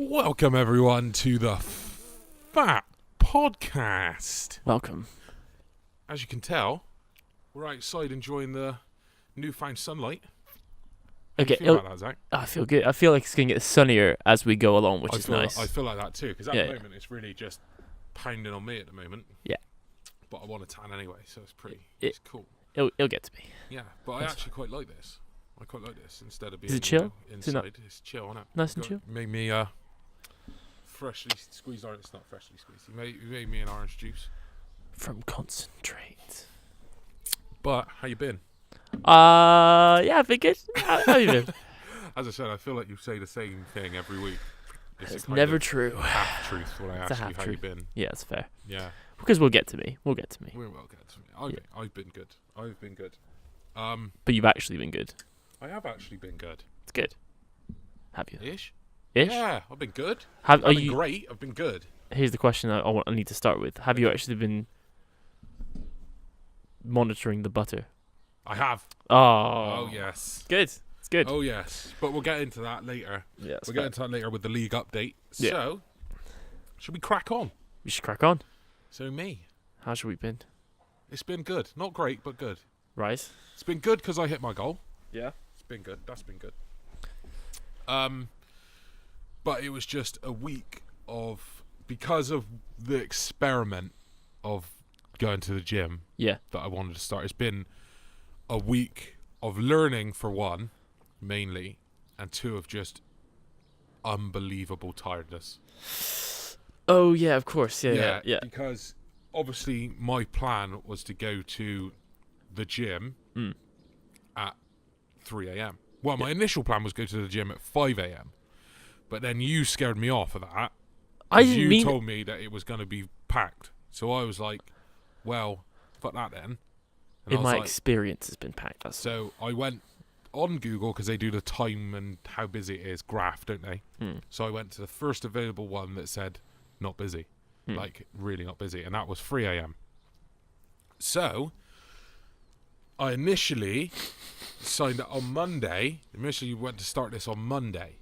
Welcome everyone to the F.A.T podcast. Welcome. As you can tell, we're outside enjoying the newfound sunlight. How do you feel about that, Zack? I feel good. I feel like it's going to get sunnier as we go along, which is nice. I feel like that too, because at the moment it's really just pounding on me at the moment. Yeah. But I want a tan anyway, so it's pretty. It's cool. It'll get to me. Yeah, but I actually quite like this. I quite like this instead of being Is it chill? inside. It's chill, isn't it? Nice and chill. Made me freshly squeezed orange. It's not freshly squeezed. He made me an orange juice From concentrate. But how you been? Yeah, I've been good. How have you been? As I said, I feel like you say the same thing every week. It's never true. Half truth when I It's a ask you how half-truth. you've been. Yeah, it's fair. Yeah, Because we'll get to me. we will get to me. I've been good. But you've actually been good. I have actually been good. It's good. Have you? Ish. Ish? Yeah, I've been good. Have, I've are been you? great. I've been good. Here's the question I need to start with. Have you actually been monitoring the butter? I have. Oh yes. Good. It's good. Oh yes. But we'll get into that later. Yeah, We'll get into that later with the league update. Yeah. So, should we crack on? We should crack on. So me. How's your week been? It's been good. Not great, but good. Right. It's been good because I hit my goal. Yeah. It's been good. That's been good. But it was just a week of, because of the experiment of going to the gym Yeah. that I wanted to start. It's been a week of learning, for one, mainly, and two, of just unbelievable tiredness. Oh yeah, of course. Yeah. Because obviously my plan was to go to the gym at 3 a.m. Well, my initial plan was to go to the gym at 5 a.m. But then you scared me off of that. You told me that it was going to be packed. So I was like, well, fuck that then. And In my experience, it's been packed. So I went on Google, because they do the time and how busy it is graph, don't they? So I went to the first available one that said not busy. Like, really not busy. And that was 3 a.m. So I initially signed up on Monday. Initially went to start this on Monday.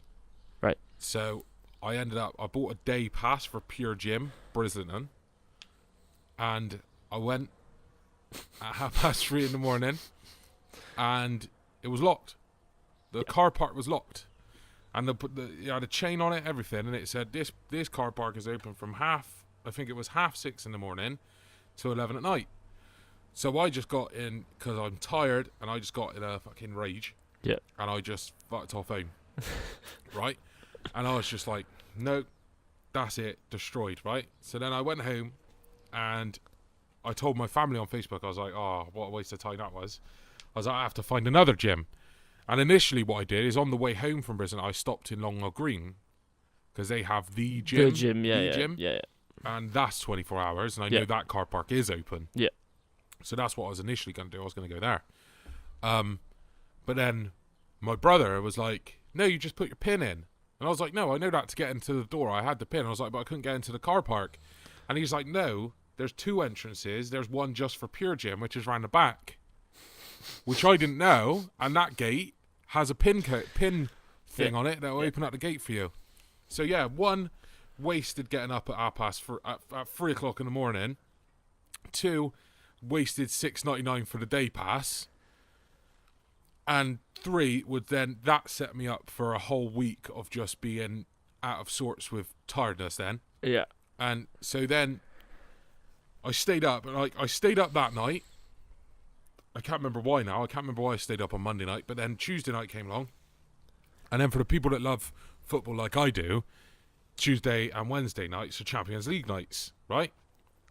Right. So I bought a day pass for Pure Gym, Brislington. And I went at 3:30 in the morning, and it was locked. The car park was locked. And it had a chain on it, everything, and it said this car park is open from 6:30 in the morning to 11 at night. So I just got in, because I'm tired, and I just got in a fucking rage. Yeah. And I just fucked off home. Right? And I was just like, no, that's it, destroyed, right? So then I went home, and I told my family on Facebook, I was like, oh, what a waste of time that was. I was like, I have to find another gym. And initially what I did is, on the way home from Brisbane, I stopped in Longnor Green, because they have the gym. The gym, yeah. And that's 24 hours, and I know that car park is open. Yeah. So that's what I was initially going to do. I was going to go there. But then my brother was like, no, you just put your pin in. And I was like, no, I know that to get into the door. I had the pin. I was like, but I couldn't get into the car park. And he's like, no, there's two entrances. There's one just for Pure Gym, which is round the back, which I didn't know. And that gate has a pin thing on it that will open up the gate for you. So yeah, one, wasted getting up at 3 o'clock in the morning. Two, wasted $6.99 for the day pass. And three, that set me up for a whole week of just being out of sorts with tiredness then. Yeah. And so then I stayed up, and I stayed up that night. I can't remember why now. I can't remember why I stayed up on Monday night. But then Tuesday night came along. And then for the people that love football like I do, Tuesday and Wednesday nights are Champions League nights, right?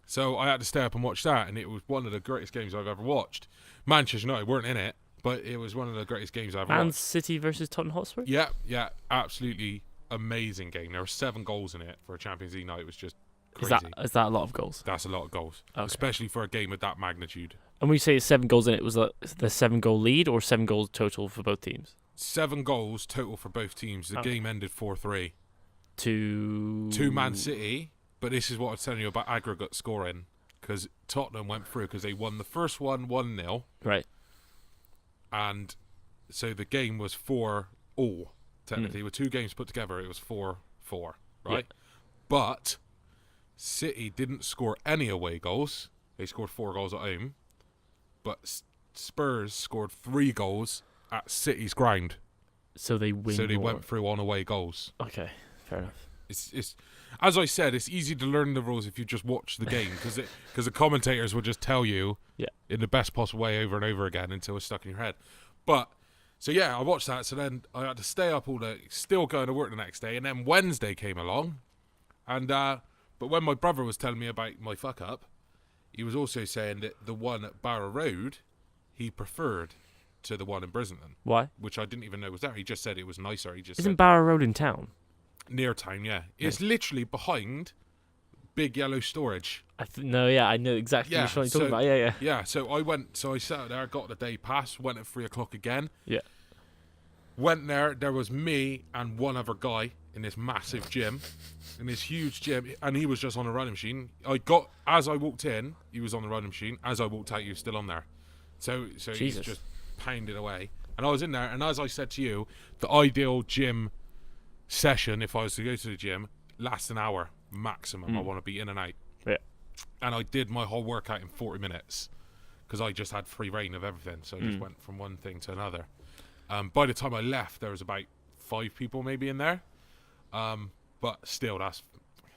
So I had to stay up and watch that, and it was one of the greatest games I've ever watched. Manchester United weren't in it, but it was one of the greatest games I've ever watched. Man City versus Tottenham Hotspur? Yeah, absolutely amazing game. There were 7 goals in it for a Champions League night. It was just crazy. Is that a lot of goals? That's a lot of goals, especially for a game of that magnitude. And when you say 7 goals in it, was the 7-goal lead or 7 goals total for both teams? 7 goals total for both teams. The game ended 4-3. To Man City, but this is what I was telling you about aggregate scoring, because Tottenham went through because they won the first one 1-0. Right. And so the game was 4-4, technically. With 2 games put together, it was 4-4. 4, right? But City didn't score any away goals. They scored 4 goals at home. But Spurs scored 3 goals at City's ground. So they win. So they more. went through on away goals. Okay, fair enough. It's as I said, it's easy to learn the rules if you just watch the game because the commentators will just tell you in the best possible way over and over again until it's stuck in your head. But so I watched that. So then I had to stay up all day, still going to work the next day, and then Wednesday came along, and but when my brother was telling me about my fuck up, he was also saying that the one at Barrow Road he preferred to the one in Brislington. Why? Which I didn't even know was there. He just said it was nicer. He just Isn't said, Barrow Road in town? near town, it's literally behind big yellow storage. I know exactly what you're talking about. Yeah, so I sat there, got the day pass, went at 3 o'clock again. Yeah. Went there was me and one other guy in this massive gym, in this huge gym, and he was just on a running machine. As I walked in, he was on the running machine. As I walked out, he was still on there. So he's just pounded away. And I was in there, and as I said to you, the ideal gym session, if I was to go to the gym, lasts an hour maximum. I want to be in and out. Yeah. And I did my whole workout in 40 minutes because I just had free reign of everything. So I just went from one thing to another. By the time I left, there was about 5 people maybe in there. But still, that's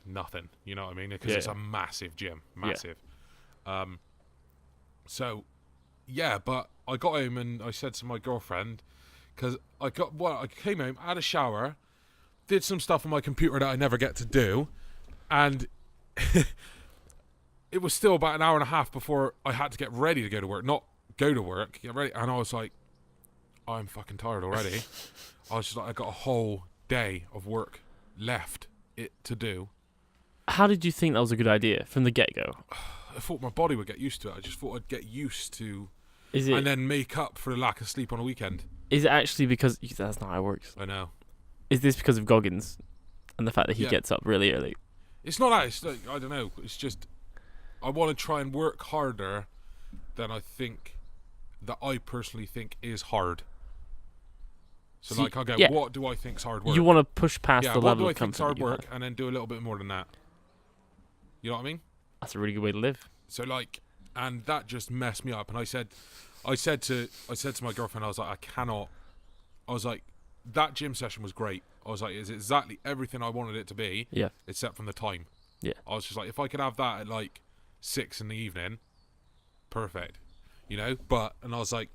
nothing. You know what I mean? Because it's a massive gym. Massive. But I got home and I said to my girlfriend, because I came home, had a shower, did some stuff on my computer that I never get to do, and it was still about an hour and a half before I had to get ready to go to work. Not go to work, get ready. And I was like, I'm fucking tired already. I was just like, I got a whole day of work left to do. How did you think that was a good idea from the get-go? I thought my body would get used to it. I just thought I'd get used to and then make up for the lack of sleep on a weekend. Is it actually because... That's not how it works. I know. Is this because of Goggins and the fact that he gets up really early? It's not that. It's like, I don't know. It's just I want to try and work harder than I think that I personally think is hard. So I go, what do I think's hard work? You want to push past the level of comfort. What do I think's hard work, and then do a little bit more than that. You know what I mean? That's a really good way to live. So and that just messed me up. And I said to my girlfriend, I was like, that gym session was great. I was like, it's exactly everything I wanted it to be. Yeah. Except from the time. Yeah. I was just like, if I could have that at 6 in the evening, perfect. You know? And I was like,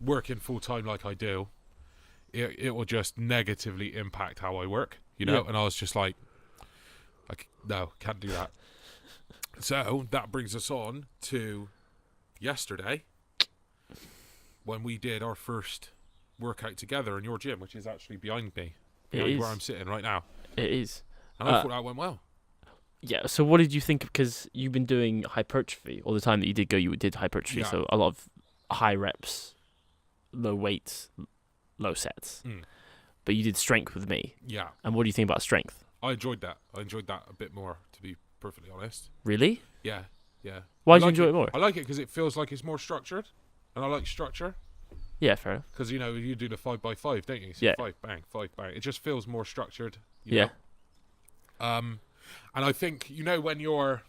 working full time like I do, it will just negatively impact how I work. You know? And I was just like, no, can't do that. So that brings us on to yesterday when we did our first workout together in your gym, which is actually behind me, where I'm sitting right now. It is. And I thought that went well. Yeah, so what did you think? Because you've been doing hypertrophy all the time that you did go, you did hypertrophy, so a lot of high reps, low weights, low sets. But you did strength with me. Yeah. And what do you think about strength? I enjoyed that. I enjoyed that a bit more, to be perfectly honest. Really? Yeah. Why did you enjoy it more? I like it because it feels like it's more structured, and I like structure. Yeah, fair enough. Because, you do the 5x5, don't you? So 5 bang, 5 bang. It just feels more structured. You know? And I think, when you're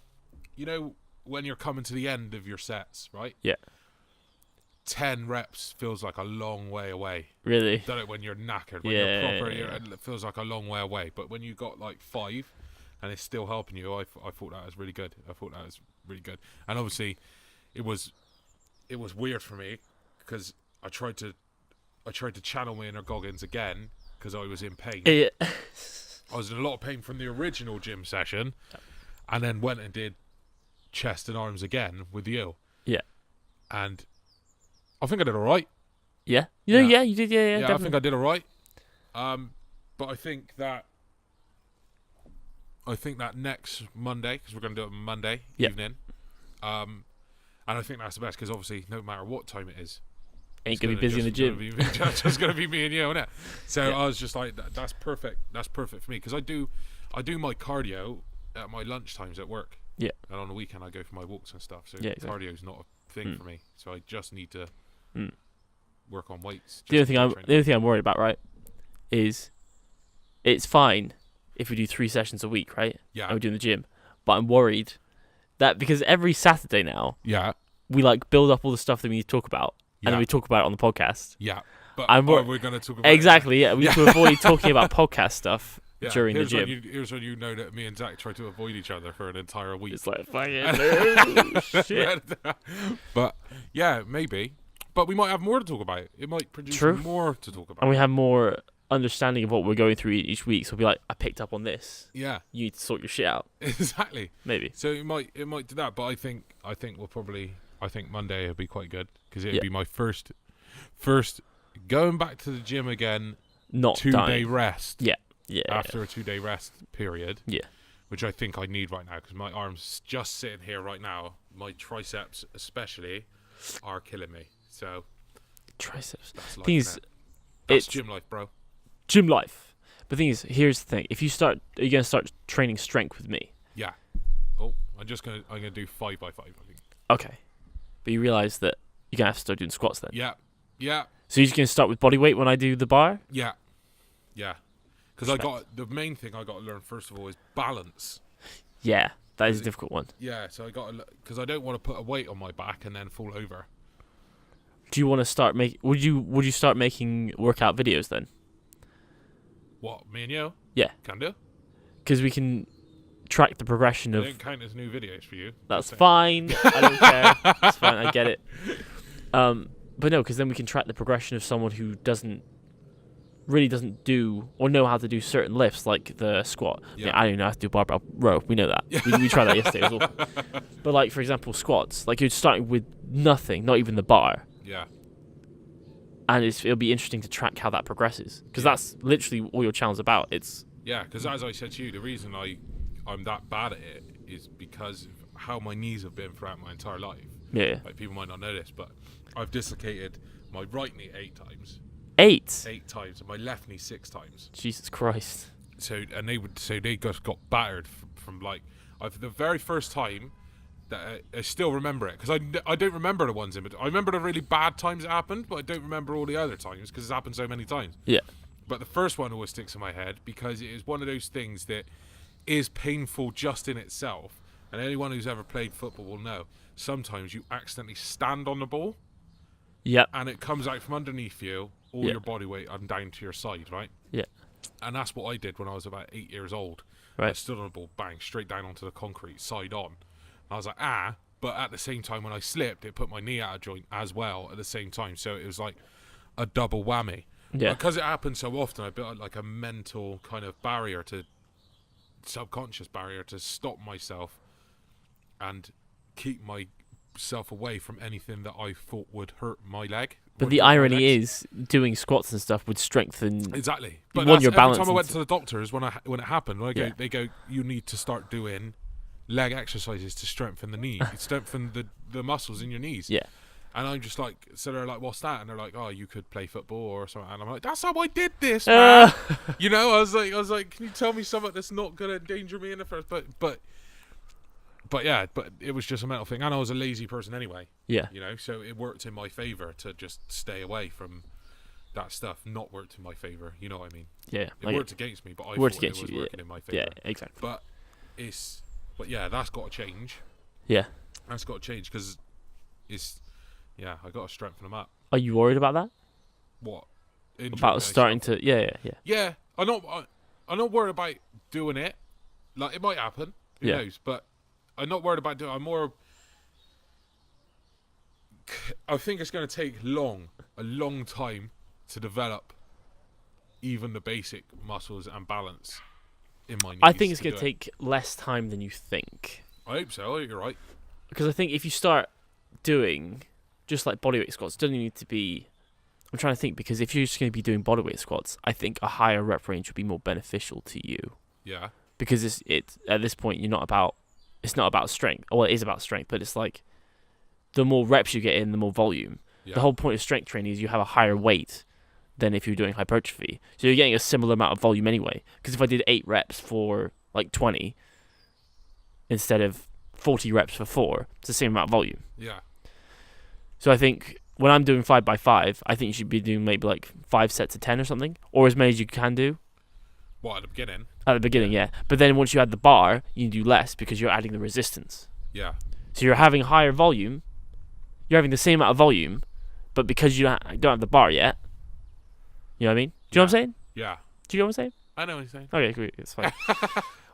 coming to the end of your sets, right? Yeah. 10 reps feels like a long way away. Really? Don't it? When you're knackered, when you're proper, it feels like a long way away. But when you got 5 and it's still helping you, I thought that was really good. And obviously, it was weird for me because I tried to channel my inner Goggins again because I was in pain. Yeah. I was in a lot of pain from the original gym session, and then went and did chest and arms again with you. Yeah. And I think I did all right. Yeah. You did. Yeah. Yeah, definitely. I think I did all right. But I think that next Monday, because we're going to do it Monday evening, and I think that's the best because obviously no matter what time it is, ain't gonna be busy in the gym. It's just gonna be me and you, innit? So I was just like, that's perfect. That's perfect for me because I do my cardio at my lunch times at work. Yeah. And on the weekend I go for my walks and stuff. So cardio's not a thing for me. So I just need to work on weights. The other thing I'm worried about, right, is it's fine if we do 3 sessions a week, right? Yeah. And we do in the gym. But I'm worried that because every Saturday now, Yeah. we like build up all the stuff that we need to talk about, and Yeah. then we talk about it on the podcast. Yeah. But we're going to talk about exactly. Yeah, we need to avoid talking about podcast stuff during the gym. Here's when you know that me and Zack try to avoid each other for an entire week. It's like fucking shit. But yeah, maybe. But we might have more to talk about. It might produce more to talk about. And we have more understanding of what we're going through each week. So we'll be like, I picked up on this. Yeah. You need to sort your shit out. Exactly. Maybe. So it might do that. But I think Monday will be quite good because it'll be my first going back to the gym again. Not 2-day rest. Yeah. After a 2-day rest period. Yeah. Which I think I need right now because my arms just sitting here right now, my triceps especially, are killing me. So triceps. That's life, thing is, that's gym life, bro. Gym life. But the thing is, here's the thing: if you are you gonna start training strength with me? Yeah. Oh, I'm gonna do 5x5. I think. Okay. But you realise that you're gonna have to start doing squats then. Yeah. Yeah. So you're just gonna start with body weight when I do the bar? Yeah. Yeah. Because the main thing I got to learn first of all is balance. Yeah, that is a difficult one. Yeah, so because I don't want to put a weight on my back and then fall over. Do you want to start would you start making workout videos then? What, me and you? Yeah. Can do. Because we can track the progression of. They don't count as new videos for you. That's fine. I don't care. It's fine. I get it. But no, because then we can track the progression of someone who really doesn't do or know how to do certain lifts like the squat. Yeah. I mean, I don't even know how to do barbell row. We know that. we tried that yesterday as well. But like, for example, squats, like you're starting with nothing, not even the bar. Yeah. And it'll be interesting to track how that progresses because that's literally all your channel's about. It's because as I said to you, the reason I'm that bad at it is because of how my knees have been throughout my entire life. Yeah. Like people might not know this, but I've dislocated my right knee 8 times. 8 times, and my left knee 6 times. Jesus Christ. So they just got battered from like the very first time that I still remember it because I don't remember the ones in between. I remember the really bad times it happened, but I don't remember all the other times because it's happened so many times. Yeah. But the first one always sticks in my head because it is one of those things that is painful just in itself. And anyone who's ever played football will know. Sometimes you accidentally stand on the ball. Yep. And it comes out from underneath you, all your body weight and down to your side, right? Yeah. And that's what I did when I was about 8 years old. Right. I stood on the ball, bang, straight down onto the concrete, side on. And I was like, but at the same time when I slipped, it put my knee out of joint as well at the same time. So it was like a double whammy. Yeah. Because it happened so often, I built like a mental kind of subconscious barrier to stop myself and keep myself away from anything that I thought would hurt my leg. But the irony is, doing squats and stuff would strengthen. Exactly. But your balance. Every time I went to the doctors when it happened, they go, you need to start doing leg exercises to strengthen the knee, strengthen the muscles in your knees. Yeah. And I'm just like, so they're like, what's that? And they're like, oh, you could play football or something. And I'm like, that's how I did this, man. You know, I was like, can you tell me something that's not gonna endanger me in the first? But it was just a mental thing, and I was a lazy person anyway. Yeah. You know, so it worked in my favor to just stay away from that stuff. Not worked in my favor. You know what I mean? Yeah. It worked against me, but I thought it was working in my favor. Yeah, exactly. But that's got to change. Yeah. That's got to change because I got to strengthen them up. Are you worried about that? What? About starting to? Yeah. Yeah, I'm not worried about doing it. Like it might happen. Who knows? But I'm not worried about doing it. I'm more. I think it's going to take a long time to develop even the basic muscles and balance in my knees. I think it's going to take less time than you think. I hope so. I think you're right. Because I think if you start doing just like bodyweight squats, it doesn't need to be. I'm trying to think because if you're just going to be doing bodyweight squats, I think a higher rep range would be more beneficial to you. Yeah. Because it's at this point it's not about strength. Well, it is about strength, but it's like the more reps you get in, the more volume. Yeah. The whole point of strength training is you have a higher weight than if you're doing hypertrophy. So you're getting a similar amount of volume anyway. Because if I did 8 reps for like 20 instead of 40 reps for 4, it's the same amount of volume. Yeah. So I think when I'm doing 5x5, I think you should be doing maybe like 5 sets of 10 or something, or as many as you can do. What, at the beginning? At the beginning, yeah. But then once you add the bar, you can do less because you're adding the resistance. Yeah. So you're having higher volume. You're having the same amount of volume, but because you don't have the bar yet. You know what I mean? Do you know what I'm saying? Yeah. Do you know what I'm saying? I know what you're saying. Okay, great. It's fine.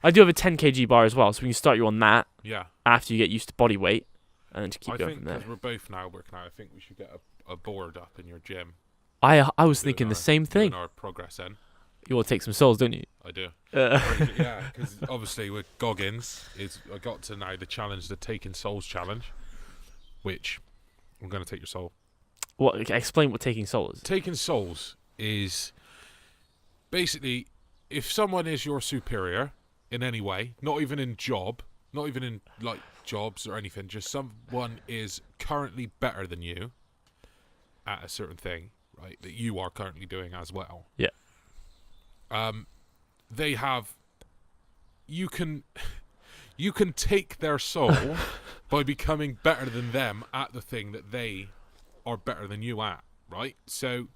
I do have a 10 kg bar as well, so we can start you on that. Yeah. After you get used to body weight, and then to keep going from there. I think because we're both now working out, I think we should get a board up in your gym. I was thinking the same thing. Our progress then. You want to take some souls, don't you? I do. Yeah, because obviously with Goggins, I got to now the challenge, the Taking Souls challenge, which I'm going to take your soul. What? Explain what taking soul is. Taking souls is basically if someone is your superior in any way, not even in job, not even in like jobs or anything, just someone is currently better than you at a certain thing, right? That you are currently doing as well. Yeah. They have. You can take their soul by becoming better than them at the thing that they are better than you at, right? So,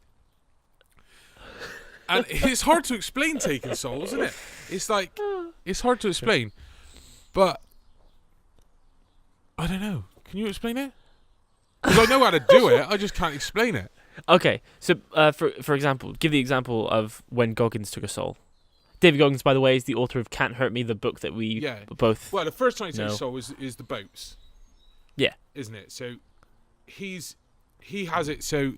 and it's hard to explain taking soul, isn't it? It's like it's hard to explain, but I don't know. Can you explain it? Because I know how to do it, I just can't explain it. Okay, so for example, give the example of when Goggins took a soul. David Goggins, by the way, is the author of Can't Hurt Me, the book that we both. Well, the first time he takes know. soul is the boats. Yeah, isn't it? So he has it. So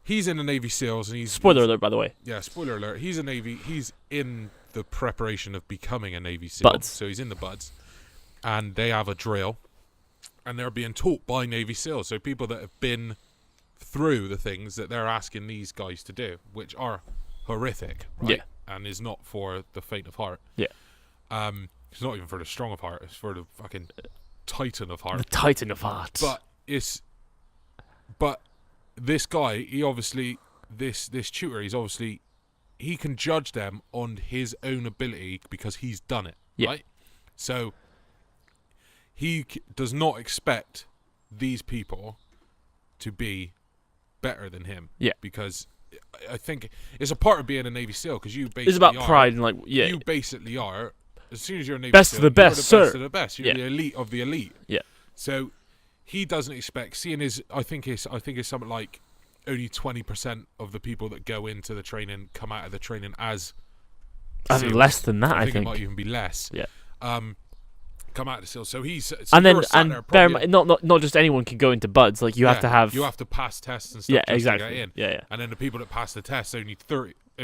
he's in the Navy SEALs and he's spoiler alert, by the way. Yeah, spoiler alert. He's in the preparation of becoming a Navy SEAL. Buds. So he's in the buds, and they have a drill, and they're being taught by Navy SEALs. So people that have been through the things that they're asking these guys to do, which are horrific, right? Yeah. And is not for the faint of heart. Yeah. It's not even for the strong of heart. It's for the fucking titan of heart. The titan of heart. But this guy, he obviously this tutor, he can judge them on his own ability because he's done it, right? So he does not expect these people to be better than him. Yeah. Because I think it's a part of being a Navy SEAL because you basically it's about pride and you basically are. As soon as you're a Navy best SEAL, of the best, you're the best sir. of the best. You're the elite of the elite. Yeah. So he doesn't expect. Seeing his, I think it's something like only 20% of the people that go into the training come out of the training as. I think less than that. I think it might even be less. Yeah. Come out of the SEAL. So he's bear in mind, not just anyone can go into buds. Like you have to pass tests and stuff. Yeah, just exactly. To get in. Yeah. And then the people that pass the test, only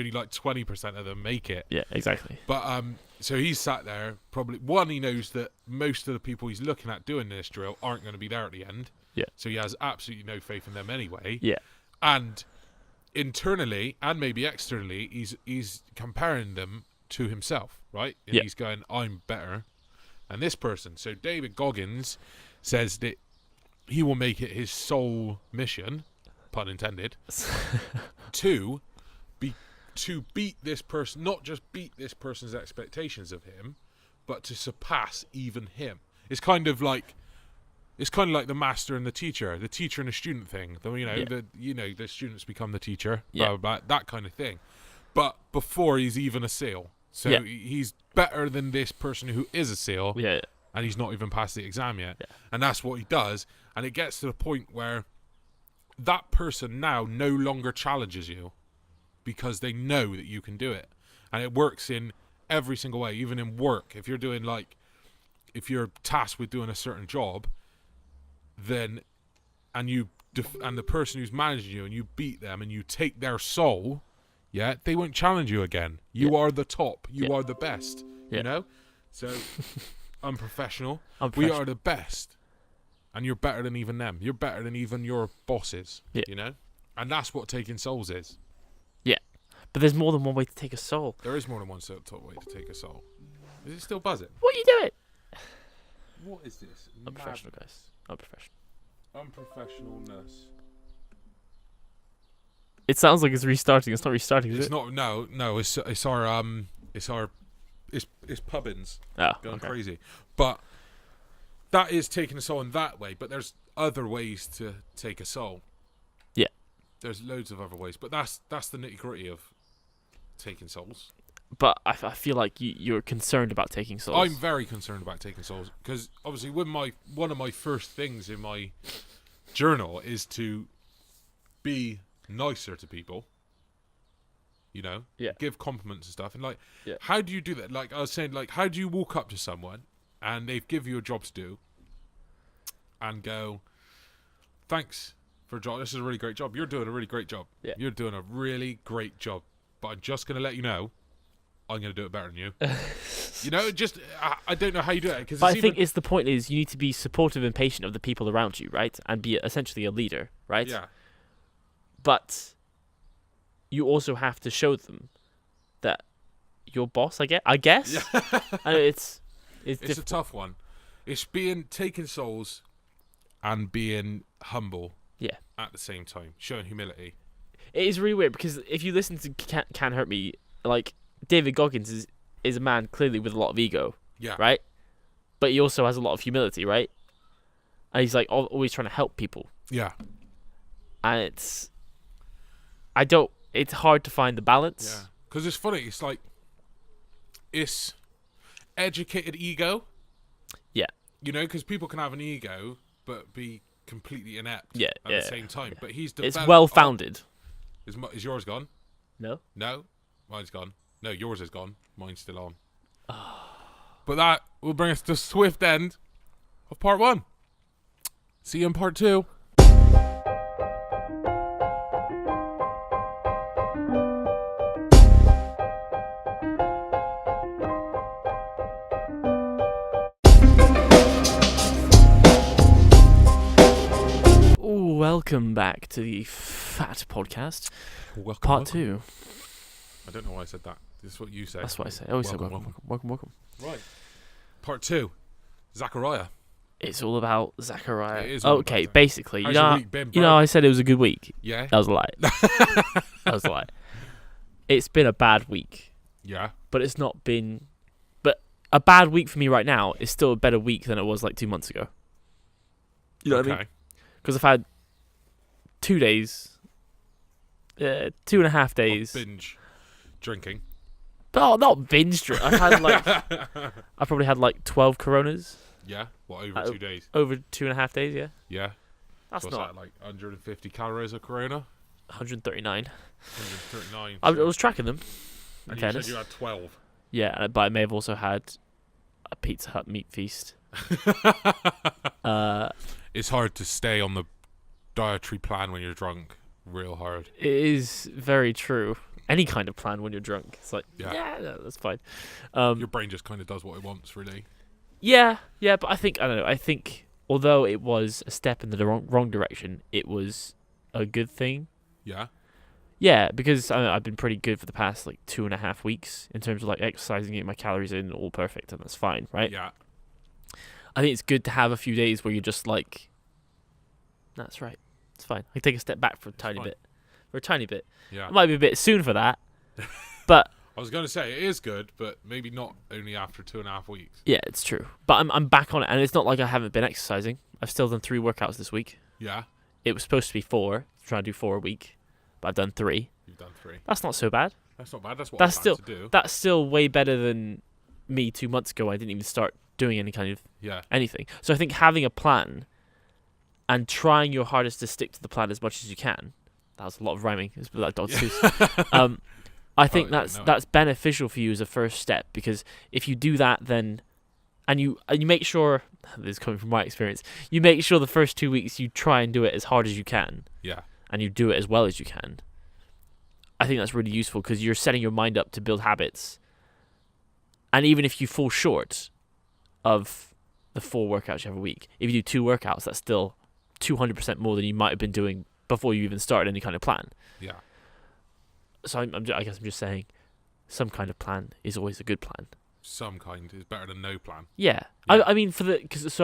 like 20% of them make it. Yeah, exactly. But so he's sat there. Probably one, he knows that most of the people he's looking at doing this drill aren't going to be there at the end. Yeah. So he has absolutely no faith in them anyway. Yeah. And internally and maybe externally, he's comparing them to himself, right? And he's going, I'm better. And this person, so David Goggins, says that he will make it his sole mission, pun intended, to beat this person, not just beat this person's expectations of him, but to surpass even him. It's kind of like the master and the teacher and the student thing. The students become the teacher, blah, blah, blah, that kind of thing. But before he's even a SEAL. So he's better than this person who is a SEAL, and he's not even passed the exam yet. Yeah. And that's what he does. And it gets to the point where that person now no longer challenges you because they know that you can do it. And it works in every single way, even in work. If you're doing if you're tasked with doing a certain job, then and the person who's managing you and you beat them and you take their soul. Yeah, they won't challenge you again. You are the top. You are the best. You know? So, unprofessional. We are the best. And you're better than even them. You're better than even your bosses. Yeah. You know? And that's what taking souls is. Yeah. But there's more than one way to take a soul. There is more than one way to take a soul. Is it still buzzing? What are you doing? What is this? Unprofessional, guys. Unprofessional. Unprofessionalness. It sounds like it's restarting. It's not restarting, is it? It's not. No. It's pubbins going crazy. But that is taking a soul in that way. But there's other ways to take a soul. Yeah. There's loads of other ways, but that's the nitty gritty of taking souls. But I feel like you're concerned about taking souls. I'm very concerned about taking souls because obviously, one of my first things in my journal is to be nicer to people. Give compliments and stuff. And how do you do that? Like I was saying, how do you walk up to someone and they give you a job to do and go, "Thanks for a job. This is a really great job. You're doing a really great job. Yeah. You're doing a really great job. But I'm just going to let you know, I'm going to do it better than you." I don't know how you do it. But I think the point is you need to be supportive and patient of the people around you, right? And be essentially a leader, right? Yeah. But you also have to show them that you're boss, I guess. Yeah. And it's a tough one. It's taking souls and being humble. Yeah. At the same time, showing humility. It is really weird because if you listen to Can't Hurt Me, like David Goggins is a man clearly with a lot of ego. Yeah. Right? But he also has a lot of humility, right? And he's like always trying to help people. Yeah. And it's hard to find the balance. Yeah. Because it's funny, it's educated ego. Yeah. Because people can have an ego but be completely inept at the same time. Yeah. But he's developed. It's well founded. Is yours gone? No. No? Mine's gone. No, yours is gone. Mine's still on. But that will bring us to the swift end of part 1. See you in part 2. Welcome back to the F.A.T podcast, part 2. I don't know why I said that. This is what you say. That's what I say. I always say welcome. Right. Part 2. Zachariah. It's all about Zachariah. It is all okay, about basically. How's your week been, bro? I said it was a good week. Yeah. That was a lie. That was a lie. It's been a bad week. Yeah. But it's not been... But a bad week for me right now is still a better week than it was like 2 months ago. You know what I mean? Because I've had 2 days, 2.5 days. Binge drinking. Oh, not binge drink. I've had I probably had 12 Coronas. Yeah. What, over 2 days? Over 2.5 days, yeah. Yeah. That's what's not that, 150 calories of Corona? 139. 139. I was tracking them. And you said you had 12. Yeah, but I may have also had a Pizza Hut meat feast. It's hard to stay on the dietary plan when you're drunk. Real hard. It is very true. Any kind of plan when you're drunk. It's like, yeah that's fine. Your brain just kind of does what it wants, really. Yeah, but I don't know. I think although it was a step in the wrong direction, it was a good thing. Yeah. Yeah, because I've been pretty good for the past 2.5 weeks in terms of exercising, getting my calories in, all perfect, and that's fine, right? Yeah. I think it's good to have a few days where you're just that's right, it's fine. I take a step back for a tiny bit. Yeah. It might be a bit soon for that, but I was going to say it is good, but maybe not only after 2.5 weeks. yeah, it's true. But I'm back on it, and it's not like I haven't been exercising. I've still done 3 workouts this week. Yeah. It was supposed to be 4, trying to do 4 a week, but I've done 3. You've done 3. That's not so bad. That's not bad. That's what I plan to do. That's still way better than me 2 months ago. I didn't even start doing any kind of anything. So I think having a plan and trying your hardest to stick to the plan as much as you can. That was a lot of rhyming. It's like Dr. Seuss. I think that's beneficial for you as a first step, because if you do that, then and you make sure, this is coming from my experience, you make sure the first 2 weeks you try and do it as hard as you can. Yeah. And you do it as well as you can. I think that's really useful because you're setting your mind up to build habits. And even if you fall short of the 4 workouts you have a week, if you do 2 workouts, that's still 200% more than you might have been doing before you even started any kind of plan. Yeah. So I guess I'm just saying, some kind of plan is always a good plan. Some kind is better than no plan. Yeah. I mean, so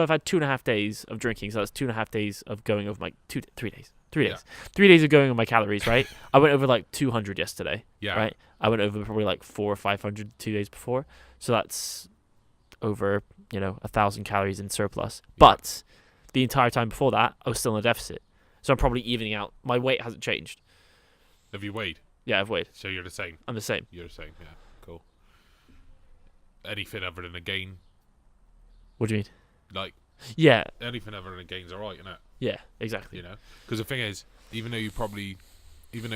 I've had 2.5 days of drinking, so that's 2.5 days of going over my 3 days. 3 days. 3 days of going on my calories, right? I went over 200 yesterday. Yeah. Right. I went over probably 400 or 500 2 days before, so that's over 1,000 calories in surplus. Yeah. But the entire time before that, I was still in a deficit, so I'm probably evening out. My weight hasn't changed. Have you weighed? Yeah, I've weighed. So you're the same. I'm the same. You're the same. Yeah. Cool. anything other than a gain. What do you mean? Like, Yeah. anything other than a gain's alright, isn't it? Yeah. Exactly. You know, because the thing is, even though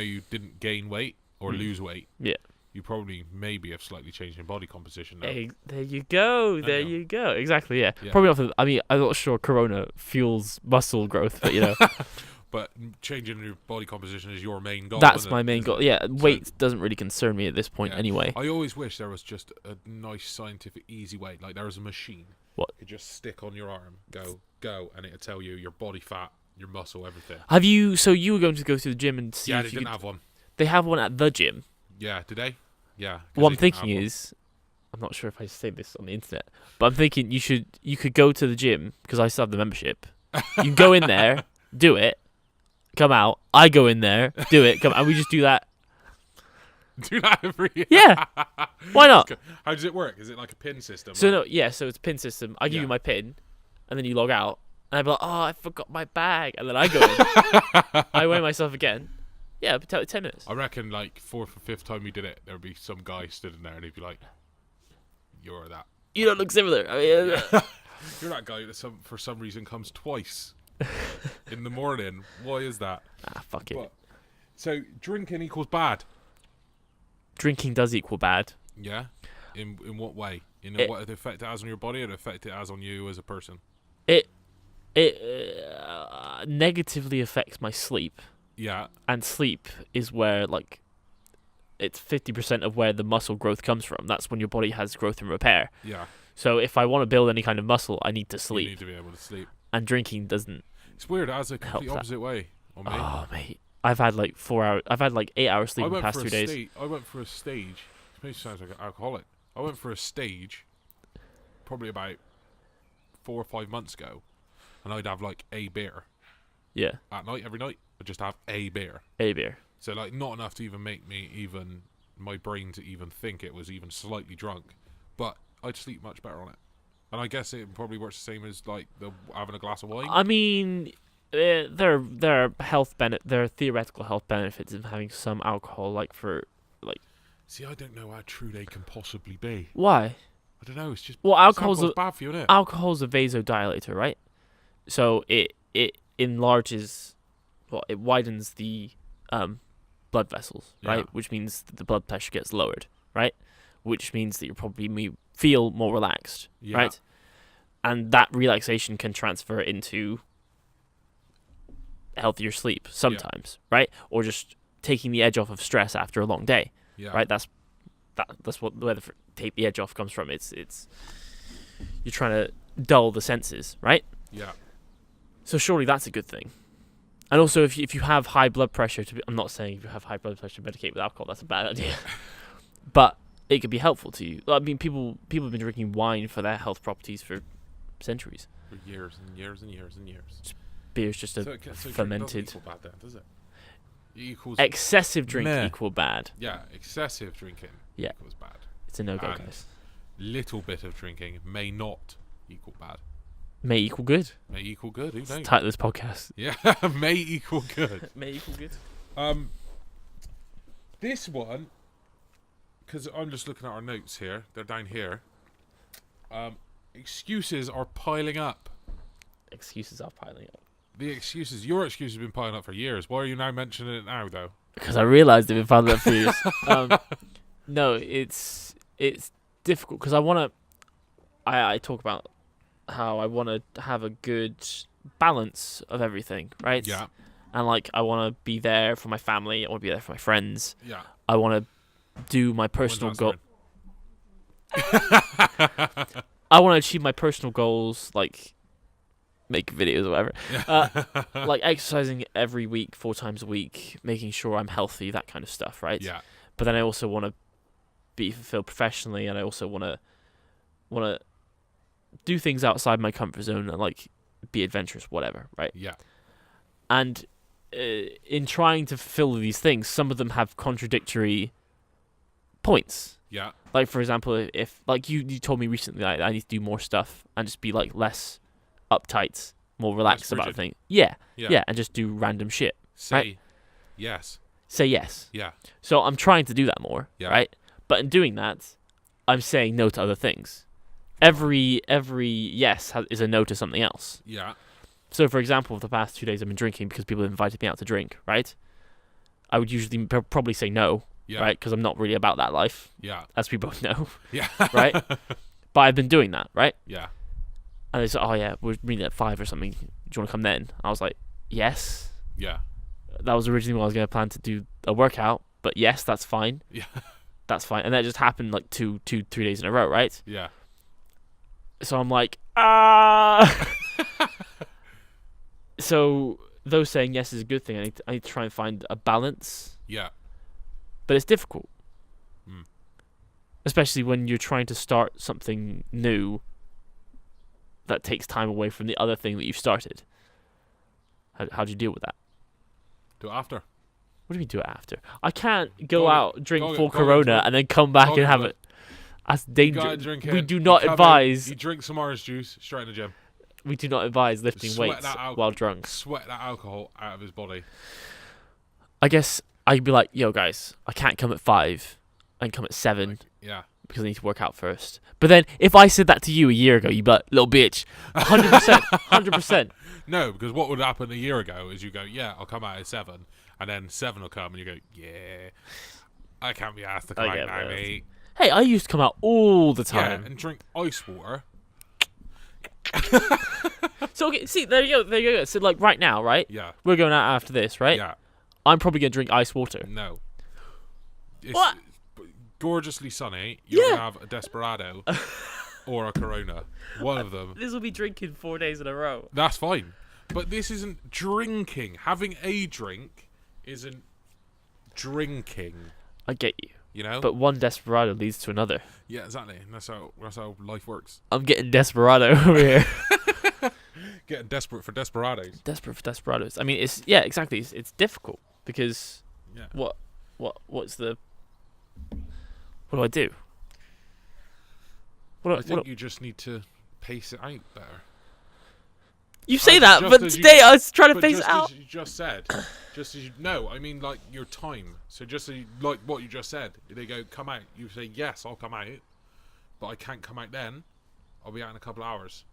you didn't gain weight or lose weight, Yeah. you probably maybe have slightly changed your body composition now. There you go. There you you go. Exactly. Yeah. Yeah. Probably not. I mean, I'm not sure Corona fuels muscle growth, but you know, But changing your body composition is your main goal. that's isn't my it? main goal. Yeah. Weight doesn't really concern me at this point, Yeah. anyway. I always wish there was just a nice scientific easy way. Like there was a machine. What? You could just stick on your arm, go, and it'll tell you your body fat, your muscle, everything. Have you? So you were going to go to the gym and see Yeah, if they you didn't could. have one. They have one at the gym. Yeah, did they? Yeah. 'cause What I'm they didn't thinking have one. is, I'm not sure if I say this on the internet, but I'm thinking you could go to the gym because I still have the membership. You can go in there, do it, come out. I go in there, do it, come, and we just do that. Do that every year. Yeah, why not? How does it work? Is it like a pin system? So like- no, yeah. So it's a pin system. I give Yeah. you my pin, and then you log out, and I'd be like, oh, I forgot my bag, and then I go in, I weigh myself again. Yeah, it'd take 10 minutes. I reckon like fourth or fifth time we did it, there'd be some guy stood in there and he'd be like, "You're that. You don't look similar. I mean, You're that guy that for some reason comes twice in the morning. Why is that?" fuck it. But, so drinking equals bad. Drinking does equal bad. Yeah. In what way? What effect it has on your body, or the effect it has on you as a person? It negatively affects my sleep. Yeah. And sleep is where, like, it's 50% of where the muscle growth comes from. That's when your body has growth and repair. Yeah. So if I want to build any kind of muscle, I need to You sleep. need to be able to sleep. And drinking doesn't. It's weird. It has a complete that. opposite way on me. Oh, mate. I've had like 4 hours. I've had like 8 hours sleep in the past 2 days. I went for a stage. It makes me sound like an alcoholic. I went for a stage probably about 4 or 5 months ago, and I'd have like a beer Yeah. at night every night. I'd just have a beer. A beer. So like not enough to even make me even my brain to even think it was even slightly drunk, but I'd sleep much better on it. And I guess it probably works the same as like having a glass of wine. I mean, there are theoretical health benefits of having some alcohol, like for like. See, I don't know how true they can possibly be. Why? I don't know. It's just Well, alcohol's bad for you, isn't it? alcohol's a vasodilator, right? So it enlarges, it widens the blood vessels, right? Yeah. Which means that the blood pressure gets lowered, right? Which means that you probably feel more relaxed, Yeah. right? And that relaxation can transfer into healthier sleep sometimes, right? Or just taking the edge off of stress after a long day, Yeah. right? That's what where the take the edge off comes from. It's you're trying to dull the senses, right? Yeah. So surely that's a good thing. And also, if you have high blood pressure, I'm not saying if you have high blood pressure, medicate with alcohol. That's a bad idea. But it could be helpful to you. I mean, people have been drinking wine for their health properties for centuries. For years and years and years and years. Beer's just a So drink fermented. doesn't equal bad then, does it? It equals Excessive drink Meh. equal bad. yeah, excessive drinking Yeah. equals bad. It's a no-go, And- guys. Little bit of drinking may not equal bad. May equal good. May equal good. Who It's the knows? title of this podcast. Yeah, may equal good. May equal good. This one, because I'm just looking at our notes here. They're down here. Excuses are piling up. Excuses are piling up. Your excuses have been piling up for years. Why are you now mentioning it now, though? Because I realised they've been piling up for years. No, it's difficult because I talk about how I want to have a good balance of everything, right? Yeah, And like I want to be there for my family. I want to be there for my friends. yeah. I want to do my personal When's goal. that I want to achieve my personal goals, like make videos or whatever. Like exercising every week, 4 times a week, making sure I'm healthy, that kind of stuff, right? Yeah, But then I also want to be fulfilled professionally, and I also want to do things outside my comfort zone and like be adventurous, whatever, right? yeah, And in trying to fulfill these things, some of them have contradictory points. yeah, Like for example, if like you told me recently that I need to do more stuff and just be like less uptight, more relaxed about rigid. things. Yeah, yeah. and just do random shit. Say Right. yes. Say yes. Yeah, So I'm trying to do that more, Yeah. right? But in doing that, I'm saying no to other things. Every yes is a no to something else. Yeah. So, for example, the past 2 days I've been drinking because people have invited me out to drink, right? I would usually probably say no, Yeah. right? Because I'm not really about that life, Yeah. as we both know, Yeah. right? But I've been doing that, right? Yeah. And they said, oh, yeah, we're meeting at 5 or something. Do you want to come then? I was like, yes. Yeah. That was originally what I was going to plan to do a workout, but yes, that's fine. Yeah. That's fine. And that just happened like 3 days in a row, right? Yeah. So I'm like, So those saying yes is a good thing. I need to try and find a balance. Yeah. But it's difficult. Mm. Especially when you're trying to start something new that takes time away from the other thing that you've started. How do you deal with that? Do it after. What do we do it after? I can't go out, drink full go Corona, and then come back go and have get it. That's dangerous. Drink We it, do not you come advise. in, you drink some orange juice straight in the gym. We do not advise lifting Sweat weights that while drunk. Sweat that alcohol out of his body. I guess I'd be like, yo, guys, I can't come at 5 and come at 7 Yeah. because I need to work out first. But then if I said that to you a year ago, you'd be like, little bitch. 100%. 100%. No, because what would happen a year ago is you go, yeah, I'll come out at 7. And then 7 will come and you go, yeah, I can't be asked to come out now, mate. Hey, I used to come out all the Yeah, time. and drink ice water. So, okay, see, there you go. So, like, right now, right? Yeah. We're going out after this, right? Yeah. I'm probably going to drink ice water. No. It's What? gorgeously sunny. You're Yeah. going to have a Desperado or a Corona. One of them. This will be drinking 4 days in a row. That's fine. But this isn't drinking. Having a drink isn't drinking. I get you. You know? But one desperado leads to another. Yeah, exactly. That's how life works. I'm getting desperado over here. Getting desperate for desperados. Desperate for desperados. I mean, exactly. It's difficult because Yeah. what's the what do I do? I think you just need to pace it out better. You say that, but today I was trying to pace it out. As you just said, just as you no, I mean like your time. So just as you, like what you just said, they go come out. You say yes, I'll come out, but I can't come out then. I'll be out in a couple of hours.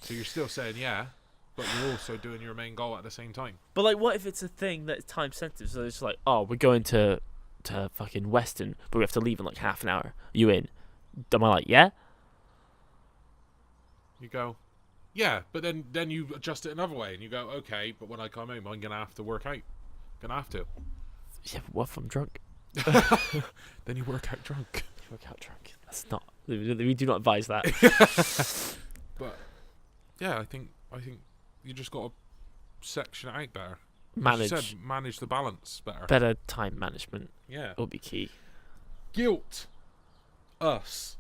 So you're still saying yeah, but you're also doing your main goal at the same time. But like, what if it's a thing that's time sensitive? So it's like, oh, we're going to fucking Weston, but we have to leave in like half an hour. Are you in? Am I like, yeah? You go, yeah, but then you adjust it another way, and you go, okay, but when I come home, I'm gonna have to work out. Gonna have to. Yeah, but what if I'm drunk? Then you work out drunk. Work out drunk. That's not. We do not advise that. But yeah, I think you just got to section it out better. Manage. As you said, manage the balance better. Better time management Yeah. will be key. Guilt us.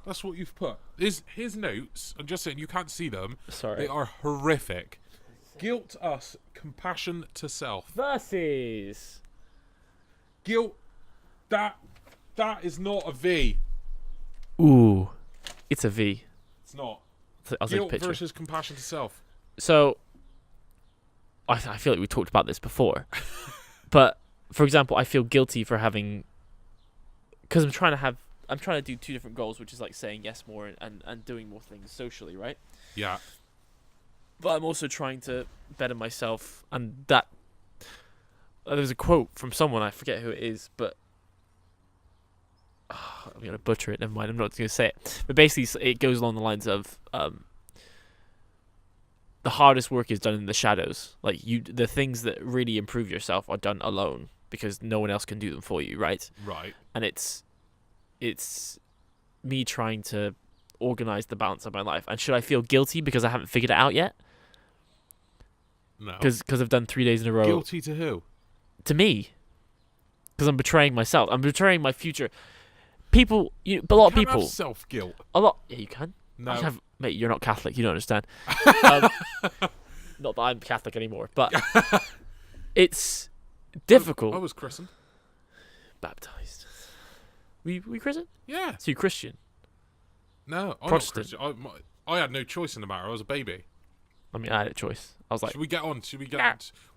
That's what you've put. His notes, I'm just saying you can't see them. Sorry. They are horrific. Guilt us, compassion to self. Versus. Guilt, that is not a V. Ooh, it's a V. It's not. I'll take a Guilt picture. versus compassion to self. So, I feel like we talked about this before, but for example, I feel guilty for having, because I'm trying to do 2 different goals, which is like saying yes more and doing more things socially, right? Yeah. But I'm also trying to better myself, and that there's a quote from someone, I forget who it is, but I'm gonna butcher it. Never mind. I'm not gonna say it. But basically, it goes along the lines of the hardest work is done in the shadows. Like the things that really improve yourself are done alone because no one else can do them for you, right? Right. And it's me trying to organize the balance of my life. And should I feel guilty because I haven't figured it out yet? No. Because I've done 3 days in a row. Guilty to who? To me. Because I'm betraying myself. I'm betraying my future. People, but a lot of people. Have self-guilt. A lot. Yeah, you can. No. Mate, you're not Catholic. You don't understand. Not that I'm Catholic anymore, but it's difficult. I was christened. Baptized. We christened? Yeah. So you're Christian? No, I'm Protestant. not Christian. I had no choice in the matter. I was a baby. I mean, I had a choice. I was like, Should we get on?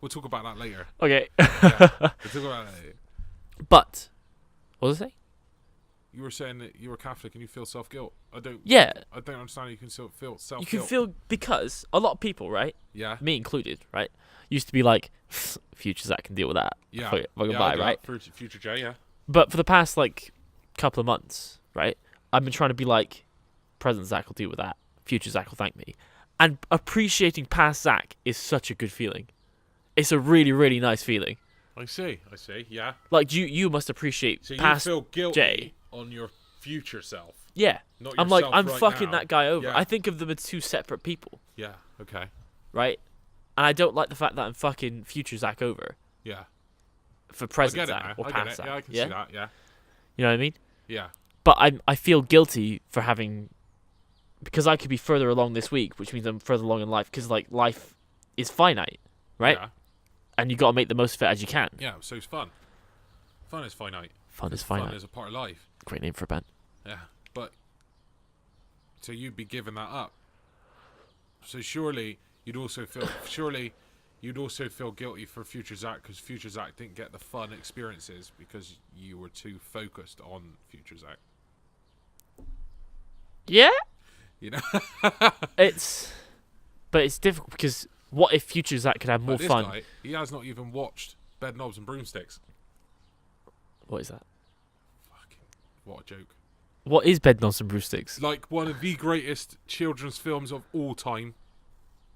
We'll talk about that later. okay. Yeah, we'll talk about that later. But, what was I saying? You were saying that you were Catholic and you feel self-guilt. I don't understand how you can still feel self-guilt. You can feel, because a lot of people, right? Yeah. Me included, right? Used to be like, future Zack can deal with that. Yeah. Fucking bye, right? For future Jay, yeah. But for the past, like, couple of months, right? I've been trying to be like, present Zack will deal with that. Future Zack will thank me. And appreciating past Zack is such a good feeling. It's a really, really nice feeling. I see, yeah. Like, you must appreciate past you feel guilty Jay on your future self. Yeah. Not I'm like, yourself I'm right fucking now. that guy over. Yeah. I think of them as two separate people. Yeah, okay. Right? And I don't like the fact that I'm fucking future Zack over Yeah. for present I get it Zack now. or I past get it. Zack. Yeah, I can see that, yeah. You know what I mean? Yeah. But I feel guilty for having, because I could be further along this week, which means I'm further along in life, because like life is finite, right? Yeah. And you got to make the most of it as you can. Yeah, so it's fun. Fun is finite. Fun is finite. Fun is a part of life. Great name for a band. Yeah, but so you'd be giving that up. So surely you'd also feel guilty for future Zack, because future Zack didn't get the fun experiences because you were too focused on future Zack. Yeah. You know. But it's difficult, because what if future Zack could have more this fun? Guy, he has not even watched Bed Knobs and Broomsticks. What is that? Fucking what a joke. What is Bed Knobs and Broomsticks? Like one of the greatest children's films of all time.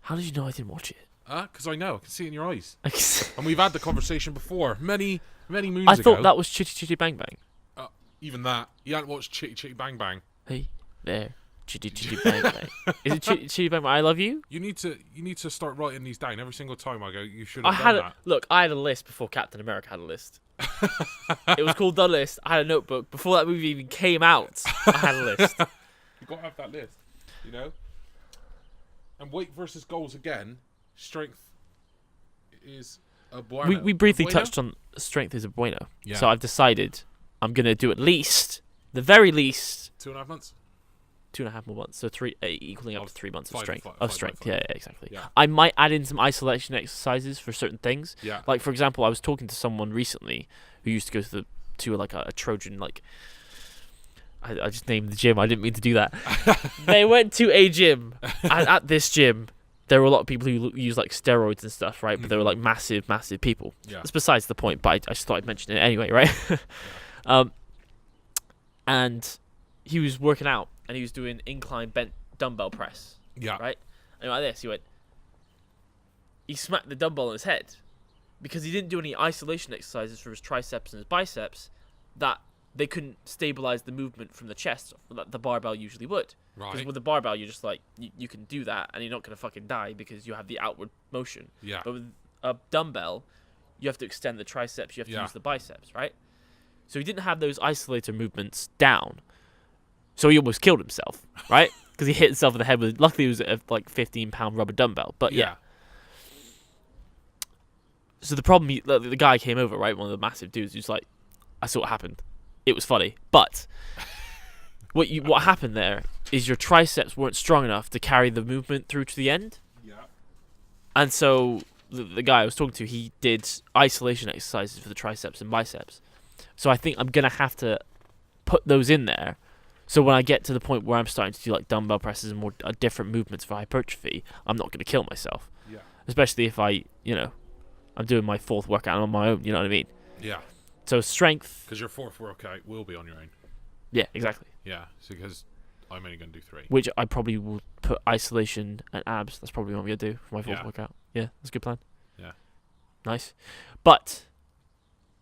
How did you know I didn't watch it? Because I know, I can see it in your eyes. I And we've had the conversation before, many moons ago. I thought that was Chitty Chitty Bang Bang. Even that. You hadn't watched Chitty Chitty Bang Bang. Hey, there. Chitty Chitty Bang Bang. Is it Chitty Chitty Bang Bang? I Love You? You need to start writing these down every single time I go. You should have done that. Look, I had a list before Captain America had a list. It was called The List. I had a notebook before that movie even came out. I had a list. You've got to have that list, you know. And weight versus goals again. Strength is a bueno. We briefly touched on strength is a bueno. Yeah. So I've decided I'm gonna do at least, the very least, 2.5 months. 2.5 more months. So three, equaling up to 3 months of Five, strength. five. Yeah, exactly. Yeah. I might add in some isolation exercises for certain things. Yeah. Like, for example, I was talking to someone recently who used to go to like a Trojan, like, I just named the gym. I didn't mean to do that. They went to a gym, and at this gym, there were a lot of people who use like steroids and stuff, right? But they were like massive, massive people. Yeah. That's besides the point. But I just thought I'd mention it anyway, right? And he was working out, and he was doing incline bent dumbbell press. Yeah. Right. And like this, he smacked the dumbbell on his head because he didn't do any isolation exercises for his triceps and his biceps that they couldn't stabilize the movement from the chest that the barbell usually would. Because Right. with the barbell, you're just like, you can do that and you're not going to fucking die because you have the outward motion. Yeah. But with a dumbbell, you have to extend the triceps, you have to use the biceps, right? So he didn't have those isolator movements down. So he almost killed himself, right? Because he hit himself in the head with, luckily it was a like 15-pound rubber dumbbell. But yeah. So the problem, the guy came over, right? One of the massive dudes who's like, I saw what happened. It was funny. But what happened there is your triceps weren't strong enough to carry the movement through to the end. Yeah. And so the guy I was talking to, he did isolation exercises for the triceps and biceps. So I think I'm going to have to put those in there. So when I get to the point where I'm starting to do like dumbbell presses and more different movements for hypertrophy, I'm not going to kill myself. Yeah. Especially if I'm doing my fourth workout on my own, you know what I mean? Yeah. So strength. Because your fourth workout will be on your own. Yeah, exactly. Yeah. So because I'm only going to do 3. Which I probably will put isolation and abs. That's probably what I'm going to do for my fourth workout. Yeah, that's a good plan. Yeah. Nice. But,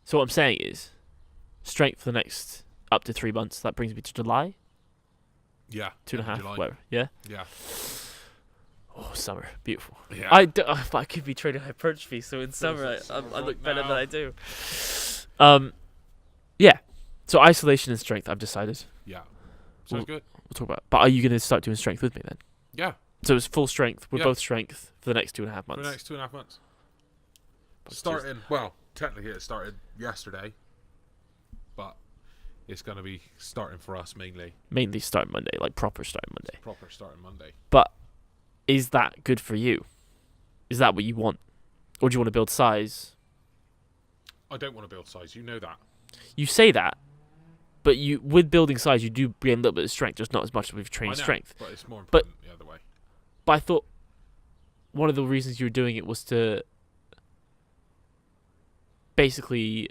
so what I'm saying is, strength for the next up to 3 months. That brings me to July. Yeah. 2.5, July. whatever. Yeah? Yeah. Oh, summer. Beautiful. Yeah. I could be training hypertrophy, so in summer I look better than I do. Yeah. So isolation and strength, I've decided. Yeah. Sounds good. We'll talk about it. But are you going to start doing strength with me then? Yeah. So it's full strength. We're Yeah. both strength for the next 2.5 months. For the next 2.5 months. Technically it started yesterday. But it's going to be starting for us mainly. Mainly starting Monday, like proper starting Monday. Proper starting Monday. But is that good for you? Is that what you want? Or do you want to build size? I don't want to build size. You know that. You say that, But with building size, you do gain a little bit of strength, just not as much with training strength. But it's more important the other way. But I thought one of the reasons you were doing it was to basically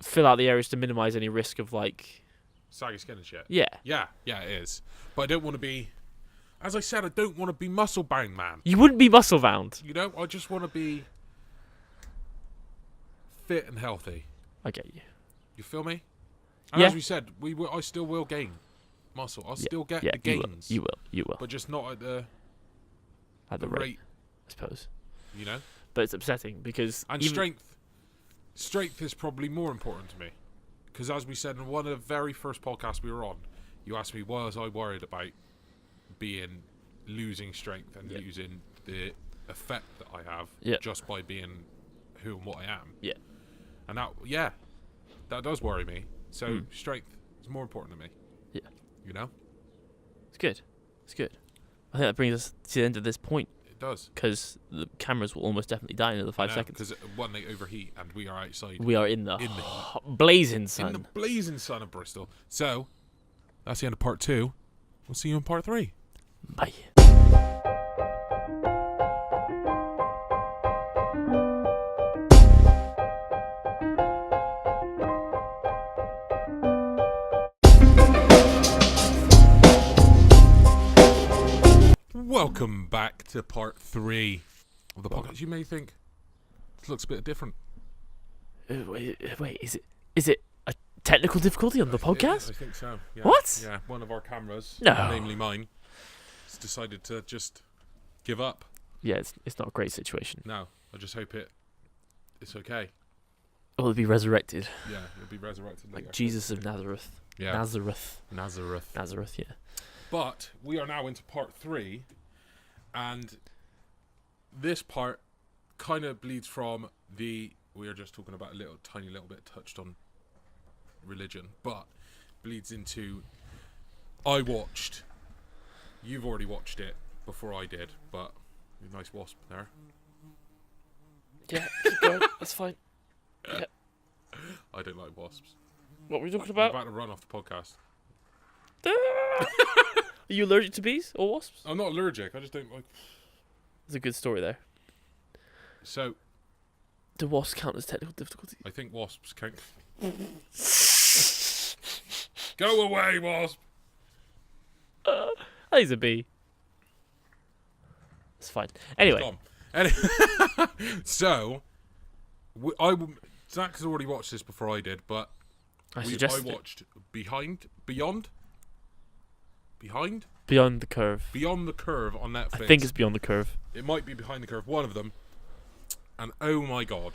fill out the areas to minimize any risk of like saggy skin and shit. Yeah. Yeah, it is. But I don't want to be, as I said, I don't want to be muscle bound, man. You wouldn't be muscle bound. You know, I just want to be fit and healthy. I get you. You feel me? And Yeah. as we said, I still will gain muscle. I'll still get the gains. You will. But just not at the rate, I suppose. You know? But it's upsetting because and strength is probably more important to me. Because as we said in one of the very first podcasts we were on, you asked me, was I worried about losing strength and losing the effect that I have just by being who and what I am. Yeah. And that does worry me. So strength is more important to me. Yeah. You know? It's good. I think that brings us to the end of this point. It does. Because the cameras will almost definitely die in another 5 seconds. Because one, they overheat and we are outside. We are in the blazing sun. In the blazing sun of Bristol. So, that's the end of part 2. We'll see you in part 3. Bye. Welcome back to part 3 of the podcast. You may think this looks a bit different. Wait, is it a technical difficulty on the podcast? I think so. Yeah. What? Yeah, one of our cameras, No. namely mine, has decided to just give up. Yeah, it's not a great situation. No, I just hope it's okay. Or it'll be resurrected. Yeah, it'll be resurrected later. Like Jesus of Nazareth. Yeah. Nazareth, yeah. But we are now into part 3, and this part kind of bleeds from we were just talking about a tiny little bit touched on religion, but bleeds into you've already watched it before I did, but nice wasp there. Yeah, keep going. That's fine. Yeah. I don't like wasps. What were we talking I'm about? about to run off the podcast. Are you allergic to bees or wasps? I'm not allergic, I just don't like. There's a good story there. So, do wasps count as technical difficulty? I think wasps count. Go away, wasp! I think it's a bee. It's fine. Anyway. So, Zack has already watched this before I did, but I watched Beyond the Curve. Beyond the Curve on Netflix. I think it's Beyond the Curve. It might be Behind the Curve, one of them. And oh my god,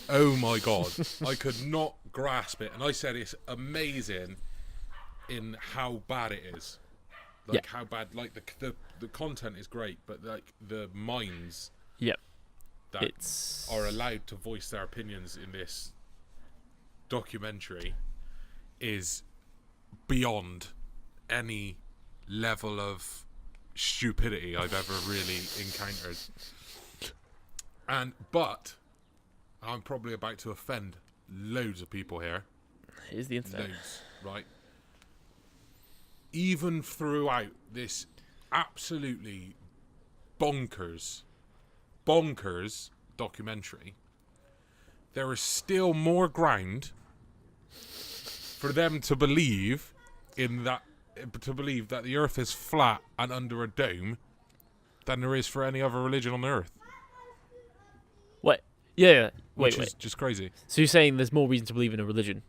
I could not grasp it. And I said it's amazing in how bad it is. Like how bad, like the content is great, but like the minds that are allowed to voice their opinions in this documentary is beyond any level of stupidity I've ever really encountered. But I'm probably about to offend loads of people here. Here's the internet. Loads, right? Even throughout this absolutely bonkers documentary, there is still more ground for them to believe that the earth is flat and under a dome than there is for any other religion on earth. Wait. Yeah. Which is just crazy. So you're saying there's more reason to believe in a religion?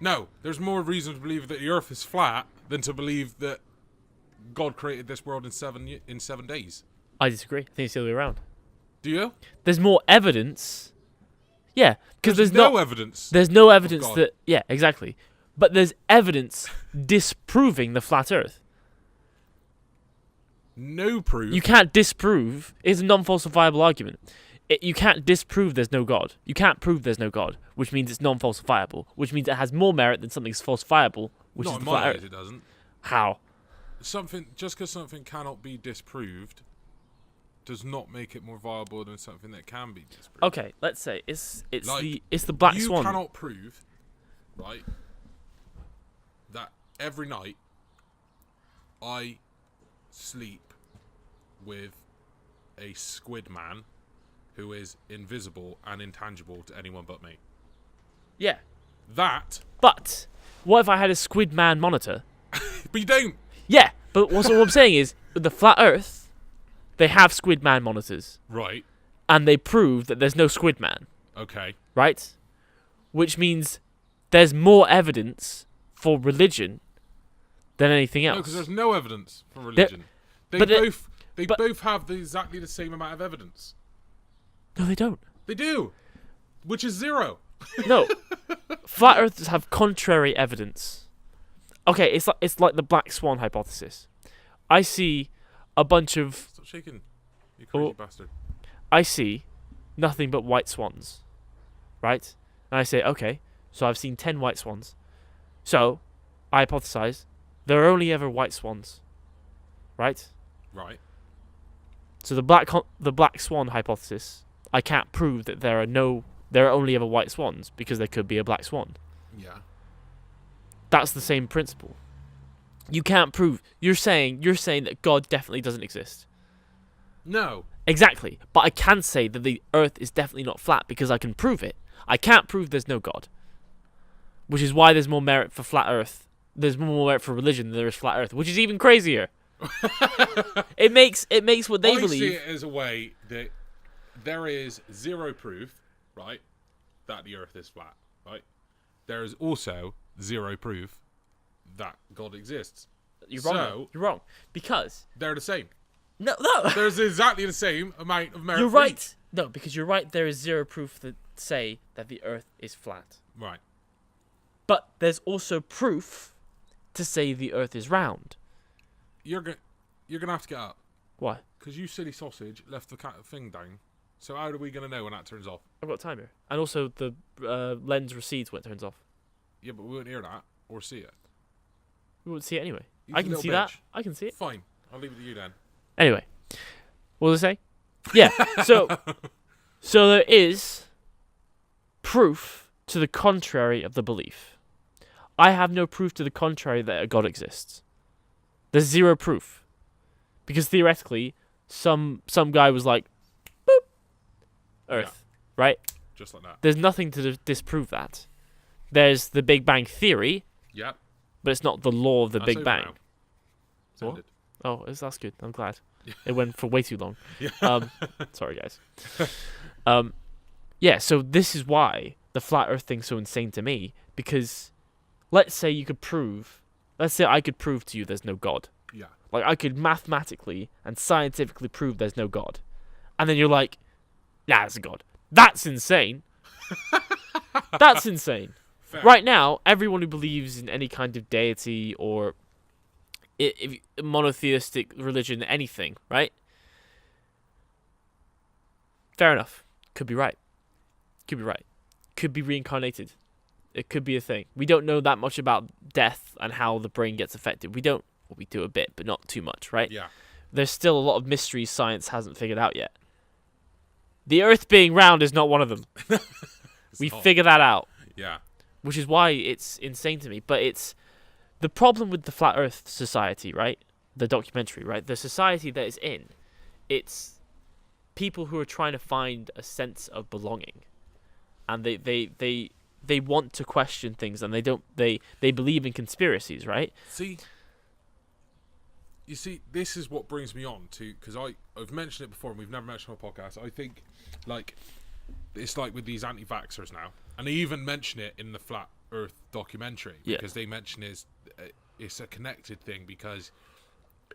No, there's more reason to believe that the earth is flat than to believe that God created this world in 7 days. I disagree. I think it's the other way around. Do you? There's more evidence. Yeah, because there's no evidence. There's no evidence that. Yeah, exactly. But there's evidence disproving the flat Earth. No proof. You can't disprove. It's a non-falsifiable argument. You can't disprove there's no God. You can't prove there's no God, which means it's non-falsifiable, which means it has more merit than something's falsifiable, which is the flat Earth. It doesn't. How? Just because something cannot be disproved does not make it more viable than something that can be disproved. Okay, let's say it's like, the black swan. You cannot prove, right, every night I sleep with a squid man who is invisible and intangible to anyone but me. Yeah. That. But what if I had a squid man monitor? But you don't. Yeah, but what I'm saying is, with the flat Earth, they have squid man monitors. Right. And they prove that there's no squid man. Okay. Right? Which means there's more evidence for religion than anything else. No, because there's no evidence for religion. They both have exactly the same amount of evidence. No, they don't. They do. Which is 0. No. Flat Earthers have contrary evidence. Okay, it's like the black swan hypothesis. I see a bunch of... Stop shaking, you crazy bastard. I see nothing but white swans. Right? And I say, okay, so I've seen 10 white swans. So, I hypothesize, there are only ever white swans. Right? Right. So the black swan hypothesis, I can't prove that there are only ever white swans because there could be a black swan. Yeah. That's the same principle. You can't prove. You're saying that God definitely doesn't exist. No. Exactly. But I can say that the Earth is definitely not flat because I can prove it. I can't prove there's no God. Which is why there's more merit for flat Earth. There's more merit for religion than there is flat Earth, which is even crazier. It makes what they believe. I see it as a way that there is 0 proof, right, that the Earth is flat, right? There is also 0 proof that God exists. You're wrong. You're wrong because they're the same. No. There's exactly the same amount of merit. You're right. No, because you're right. There is 0 proof that say that the Earth is flat. Right. But there's also proof to say the Earth is round. You're gonna have to get up. Why? Because you silly sausage left the thing down. So how are we gonna know when that turns off? I've got a timer, and also the lens recedes when it turns off. Yeah, but we won't hear that or see it. We won't see it anyway. You I can see that. bitch. I can see it. Fine. I'll leave it to you then. Anyway, what was I saying? Yeah. So there is proof to the contrary of the belief. I have no proof to the contrary that a God exists. There's 0 proof. Because theoretically, some guy was like, boop, Earth, right? Just like that. There's nothing to disprove that. There's the Big Bang Theory, Yep. but it's not the law of the That's Big over Bang. now. It's What? ended. Oh, that's good. I'm glad. It went for way too long. Yeah. Sorry, guys. Yeah, so this is why the flat Earth thing's so insane to me, because let's say I could prove to you there's no God. Yeah. Like, I could mathematically and scientifically prove there's no God. And then you're like, yeah, there's a God. That's insane. That's insane. Fair. Right now, everyone who believes in any kind of deity or monotheistic religion, anything, right? Fair enough. Could be right. Could be right. Could be reincarnated. It could be a thing. We don't know that much about death and how the brain gets affected. We do a bit, but not too much, right? Yeah. There's still a lot of mysteries science hasn't figured out yet. The Earth being round is not one of them. We figure that out. Yeah. Which is why it's insane to me. But it's the problem with the Flat Earth Society, right? The documentary, right? The society that it's in, it's people who are trying to find a sense of belonging, and they want to question things, and they believe in conspiracies, right? You see, this is what brings me on to, because I've mentioned it before, and we've never mentioned on a podcast. I think, like, it's like with these anti-vaxxers now, and they even mention it in the Flat Earth documentary, because they mention it's a connected thing, because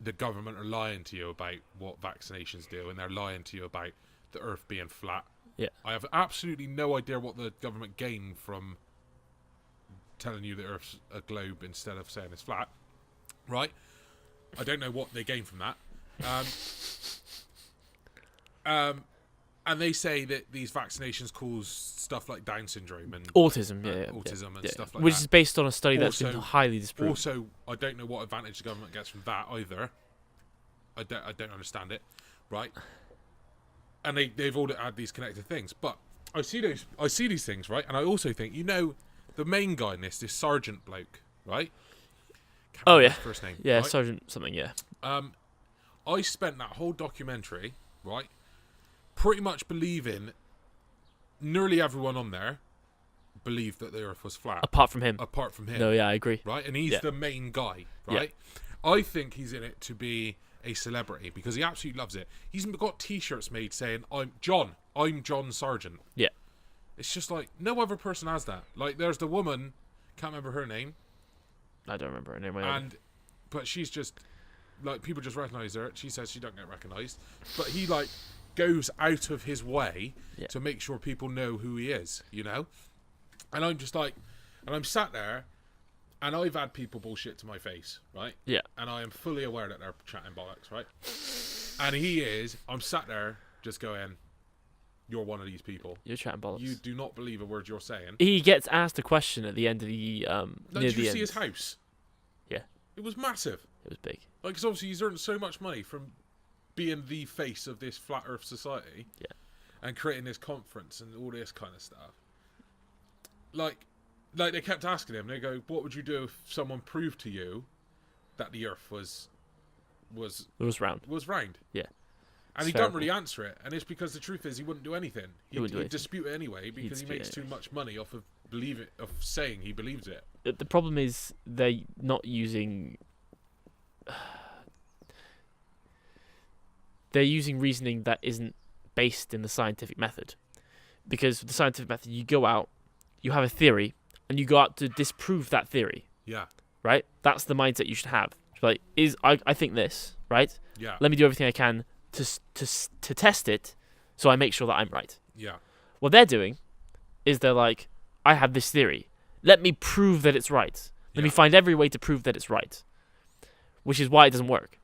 the government are lying to you about what vaccinations do, and they're lying to you about the Earth being flat. Yeah. I have absolutely no idea what the government gained from telling you the Earth's a globe instead of saying it's flat, right? I don't know what they gain from that. And they say that these vaccinations cause stuff like Down syndrome and autism, autism and stuff like which that. is based on a study that's Also- been highly disproven. Also, I don't know what advantage the government gets from that either. I don't understand it, right? And they've all had these connected things, but I see these things, right? And I also think, the main guy in this sergeant bloke, right? can't Oh remember yeah, his first name. yeah, right? Sergeant something. Yeah. I spent that whole documentary, right, pretty much believing nearly everyone on there believed that the Earth was flat. Apart from him. Apart from him. No, yeah, I agree. Right? And he's the main guy, right? Yeah. I think he's in it to be a celebrity because he absolutely loves it. He's got t-shirts made saying, I'm John Sargent. Yeah. It's just like, no other person has that. Like, there's the woman, can't remember her name. I don't remember her name. But she's just, like, people just recognise her. She says she don't get recognised. But he, like, goes out of his way to make sure people know who he is, you know? And I'm just like, and I'm sat there, and I've had people bullshit to my face, right? Yeah. And I am fully aware that they're chatting bollocks, right? And I'm sat there just going, you're one of these people. You're chatting bollocks. You do not believe a word you're saying. He gets asked a question at the end of the Did you see his house? Yeah. It was massive. It was big. Like, because obviously he's earned so much money from being the face of this flat Earth society. Yeah. And creating this conference and all this kind of stuff. Like they kept asking him, they go, what would you do if someone proved to you that the Earth was round? Was round. Yeah. And he don't really answer it, and it's because the truth is he wouldn't do anything. He'd dispute it anyway because he makes too much money off of saying he believes it. The problem is they're not using. They're using reasoning that isn't based in the scientific method, because with the scientific method, you go out, you have a theory, and you go out to disprove that theory. Yeah. Right. That's the mindset you should have. Like, I think this, right? Yeah. Let me do everything I can to test it, so I make sure that I'm right. Yeah. What they're doing is they're like, I have this theory. Let me prove that it's right. Let me find every way to prove that it's right. Which is why it doesn't work,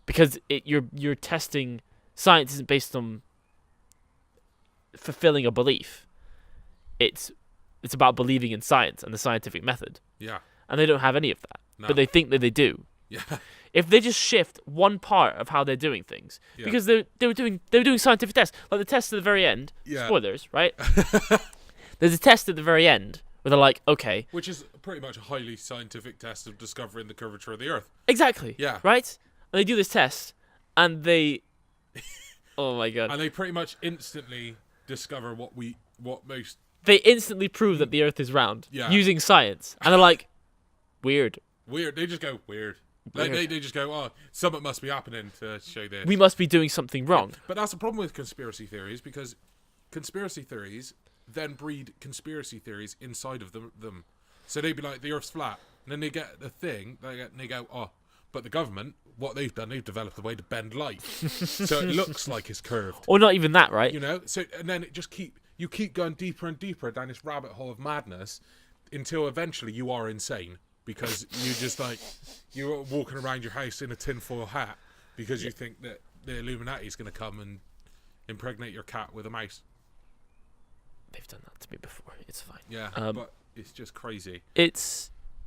because you're testing. Science isn't based on fulfilling a belief. It's about believing in science and the scientific method. Yeah. And they don't have any of that, but they think that they do. Yeah. If they just shift one part of how they're doing things, because they were doing scientific tests, like the test at the very end. Yeah. Spoilers, right? There's a test at the very end where they're like, okay, which is pretty much a highly scientific test of discovering the curvature of the Earth. Exactly. Yeah. Right? And they do this test, and they, oh my god, and they pretty much instantly discover they instantly prove that the Earth is round using science, and they're like, weird. They just go weird. They just go, oh, something must be happening to show this. We must be doing something wrong. Yeah. But that's the problem with conspiracy theories, because conspiracy theories then breed conspiracy theories inside of them. So they'd be like, the Earth's flat. And then they get the thing, they go, oh, but the government, what they've done, they've developed a way to bend light. So it looks like it's curved. Or not even that, right? You know? So, and then it just you keep going deeper and deeper down this rabbit hole of madness until eventually you are insane. Because you just you're walking around your house in a tinfoil hat because you think that the Illuminati is going to come and impregnate your cat with a mouse. They've done that to me before. It's fine. Yeah, but it's just crazy.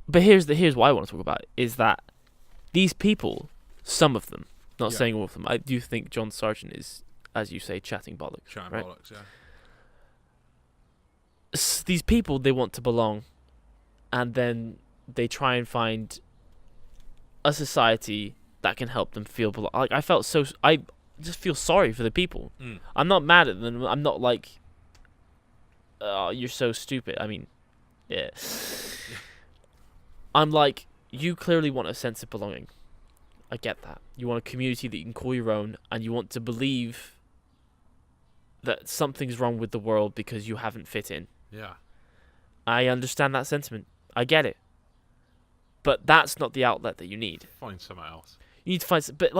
But here's what I want to talk about is that these people, some of them, not saying all of them, I do think John Sargent is, as you say, chatting bollocks. Bollocks, yeah. These people, they want to belong, and then they try and find a society that can help them feel belong. Like, I just feel sorry for the people. I'm not mad at them. I'm not like, oh, you're so stupid. I mean, yeah. I'm like, you clearly want a sense of belonging. I get that. You want a community that you can call your own, and you want to believe that something's wrong with the world because you haven't fit in. Yeah. I understand that sentiment. I get it. But that's not the outlet that you need. Find somewhere else. You need to find, but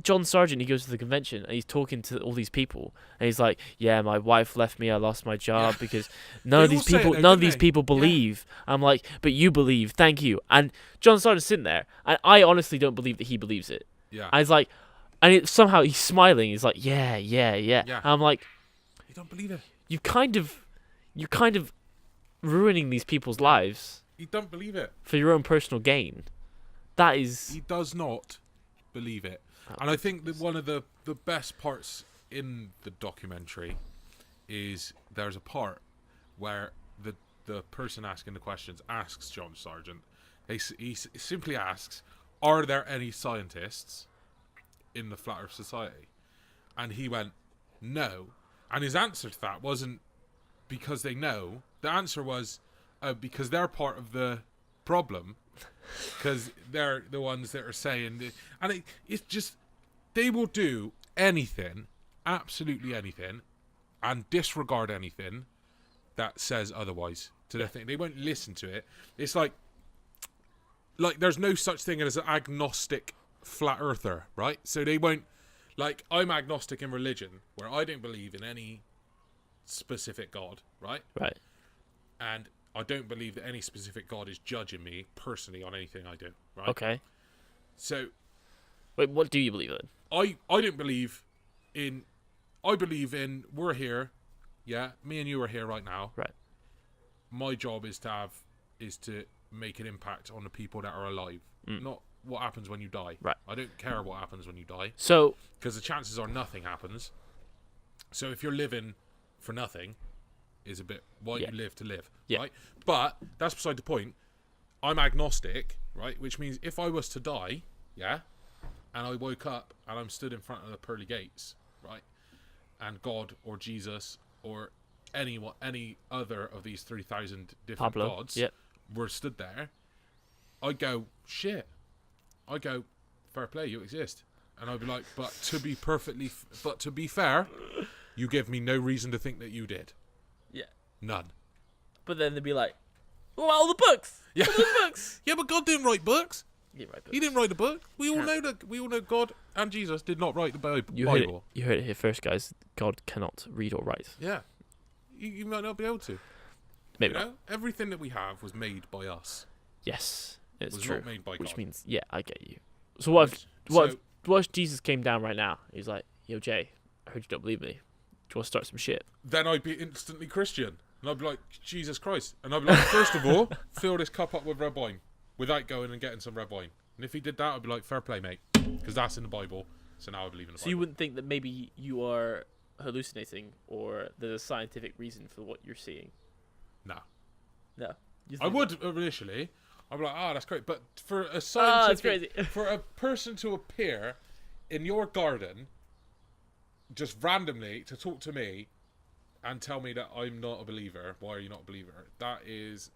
John Sargent, he goes to the convention and he's talking to all these people, and he's like, "Yeah, my wife left me. I lost my job because none of these people believe." Yeah. I'm like, "But you believe. Thank you." And John Sargent's sitting there, and I honestly don't believe that he believes it. Yeah. And he's like, somehow he's smiling. He's like, "Yeah." And I'm like, "You don't believe it. You're kind of ruining these people's lives." You don't believe it. For your own personal gain. That is... He does not believe it. And I think that one of the best parts in the documentary is there's a part where the person asking the questions asks John Sargent, He simply asks, "Are there any scientists in the Flat Earth Society?" And he went, "No." And his answer to that wasn't because they know. The answer was because they're part of the problem. Because they're the ones that are saying... And it's just... They will do anything, absolutely anything, and disregard anything that says otherwise to their thing. They won't listen to it. It's like there's no such thing as an agnostic flat earther, right? So they won't... Like, I'm agnostic in religion, where I don't believe in any specific God, right? Right. And I don't believe that any specific God is judging me personally on anything I do, right? Okay. So... Wait, what do you believe in? I don't believe in... I believe in... We're here. Yeah? Me and you are here right now. Right. My job is to make an impact on the people that are alive. Not what happens when you die. Right. I don't care what happens when you die. So... Because the chances are nothing happens. So if you're living for nothing, is a bit... Why you live to live, right? But that's beside the point. I'm agnostic, right? Which means if I was to die, yeah, and I woke up and I'm stood in front of the pearly gates, right, and God or Jesus or any other of these 3,000 different gods were stood there, I'd go, shit. I'd go, fair play, you exist. And I'd be like, but to be fair, you give me no reason to think that you did. Yeah. None. But then they'd be like, what about all the books? Yeah. All the books. Yeah, but God didn't write books. He didn't write books. He didn't write a book. We all know God and Jesus did not write the Bible. You heard it here first, guys. God cannot read or write. Yeah. You might not be able to. Maybe you not. know? Everything that we have was made by us. Yes, it's was true. not made by Which God. means, yeah, I get you. So what if Jesus came down right now? He's like, yo, Jay, I heard you don't believe me. Do you want to start some shit? Then I'd be instantly Christian. And I'd be like, Jesus Christ. And I'd be like, first of all, fill this cup up with red wine. Without going and getting some red wine. And if he did that, I'd be like, fair play, mate. Because that's in the Bible. So now I believe in the Bible. So you wouldn't think that maybe you are hallucinating or there's a scientific reason for what you're seeing? No. No. I would initially. I'd be like, that's great. But for a scientific... crazy. For a person to appear in your garden, just randomly, to talk to me and tell me that I'm not a believer, why are you not a believer? That is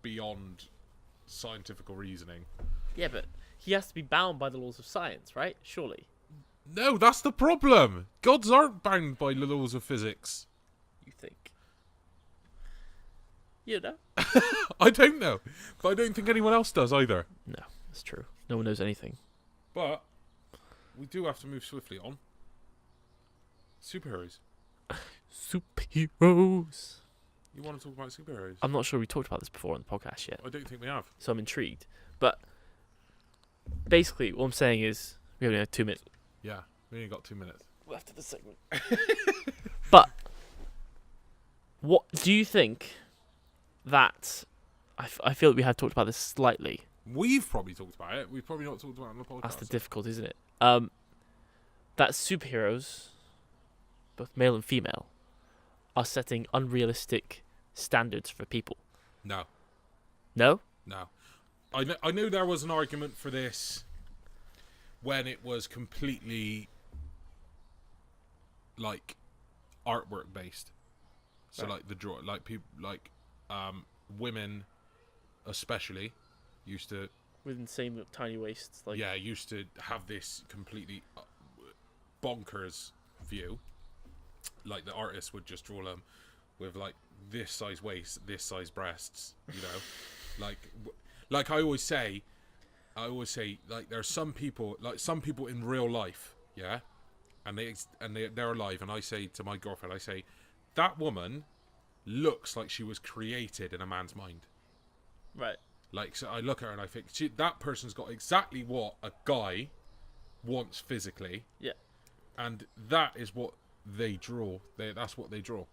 beyond scientific reasoning. Yeah, but he has to be bound by the laws of science, right? Surely. No, that's the problem. Gods aren't bound by the laws of physics. You think? You know? I don't know. But I don't think anyone else does either. No, that's true. No one knows anything. But we do have to move swiftly on. Superheroes. Superheroes. You want to talk about superheroes? I'm not sure we talked about this before on the podcast yet. I don't think we have. So I'm intrigued. But basically, what I'm saying is we only have 2 minutes. Yeah, we only got 2 minutes. Left of the segment. But what do you think that... I feel that we have talked about this slightly. We've probably talked about it. We've probably not talked about it on the podcast. That's the difficulty, isn't it? That superheroes, both male and female, are setting unrealistic standards for people. No. No? No. I know there was an argument for this when it was completely like artwork based. So right. like the draw, like people, like women, especially, used to with insane tiny waists, like used to have this completely bonkers view. Like the artist would just draw them with like this size waist, this size breasts, you know, like I always say, like there's some people in real life, yeah, and they're alive, and I say to my girlfriend, I say, that woman looks like she was created in a man's mind, right? Like, so I look at her and I think that person's got exactly what a guy wants physically, yeah, and that is what they draw. That's what they draw.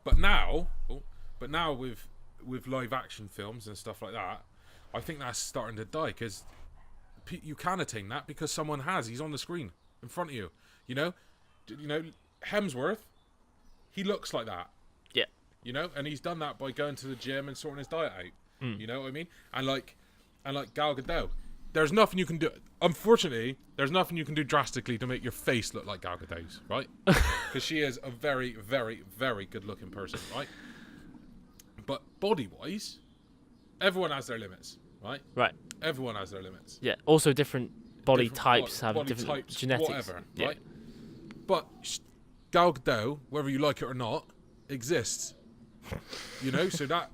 But now with live action films and stuff like that, I think that's starting to die because you can attain that because someone has. He's on the screen in front of you. You know, Hemsworth, he looks like that. Yeah. You know, and he's done that by going to the gym and sorting his diet out. You know what I mean? And like Gal Gadot, there's nothing you can do. Unfortunately, there's nothing you can do drastically to make your face look like Gal Gadot's, right? Because she is a very, very, very good-looking person, right? But body-wise, everyone has their limits, right? Right. Everyone has their limits. Yeah. Also, different body types have body different types, genetics. whatever, Yeah. right? But Gal Gadot, whether you like it or not, exists. You know, so that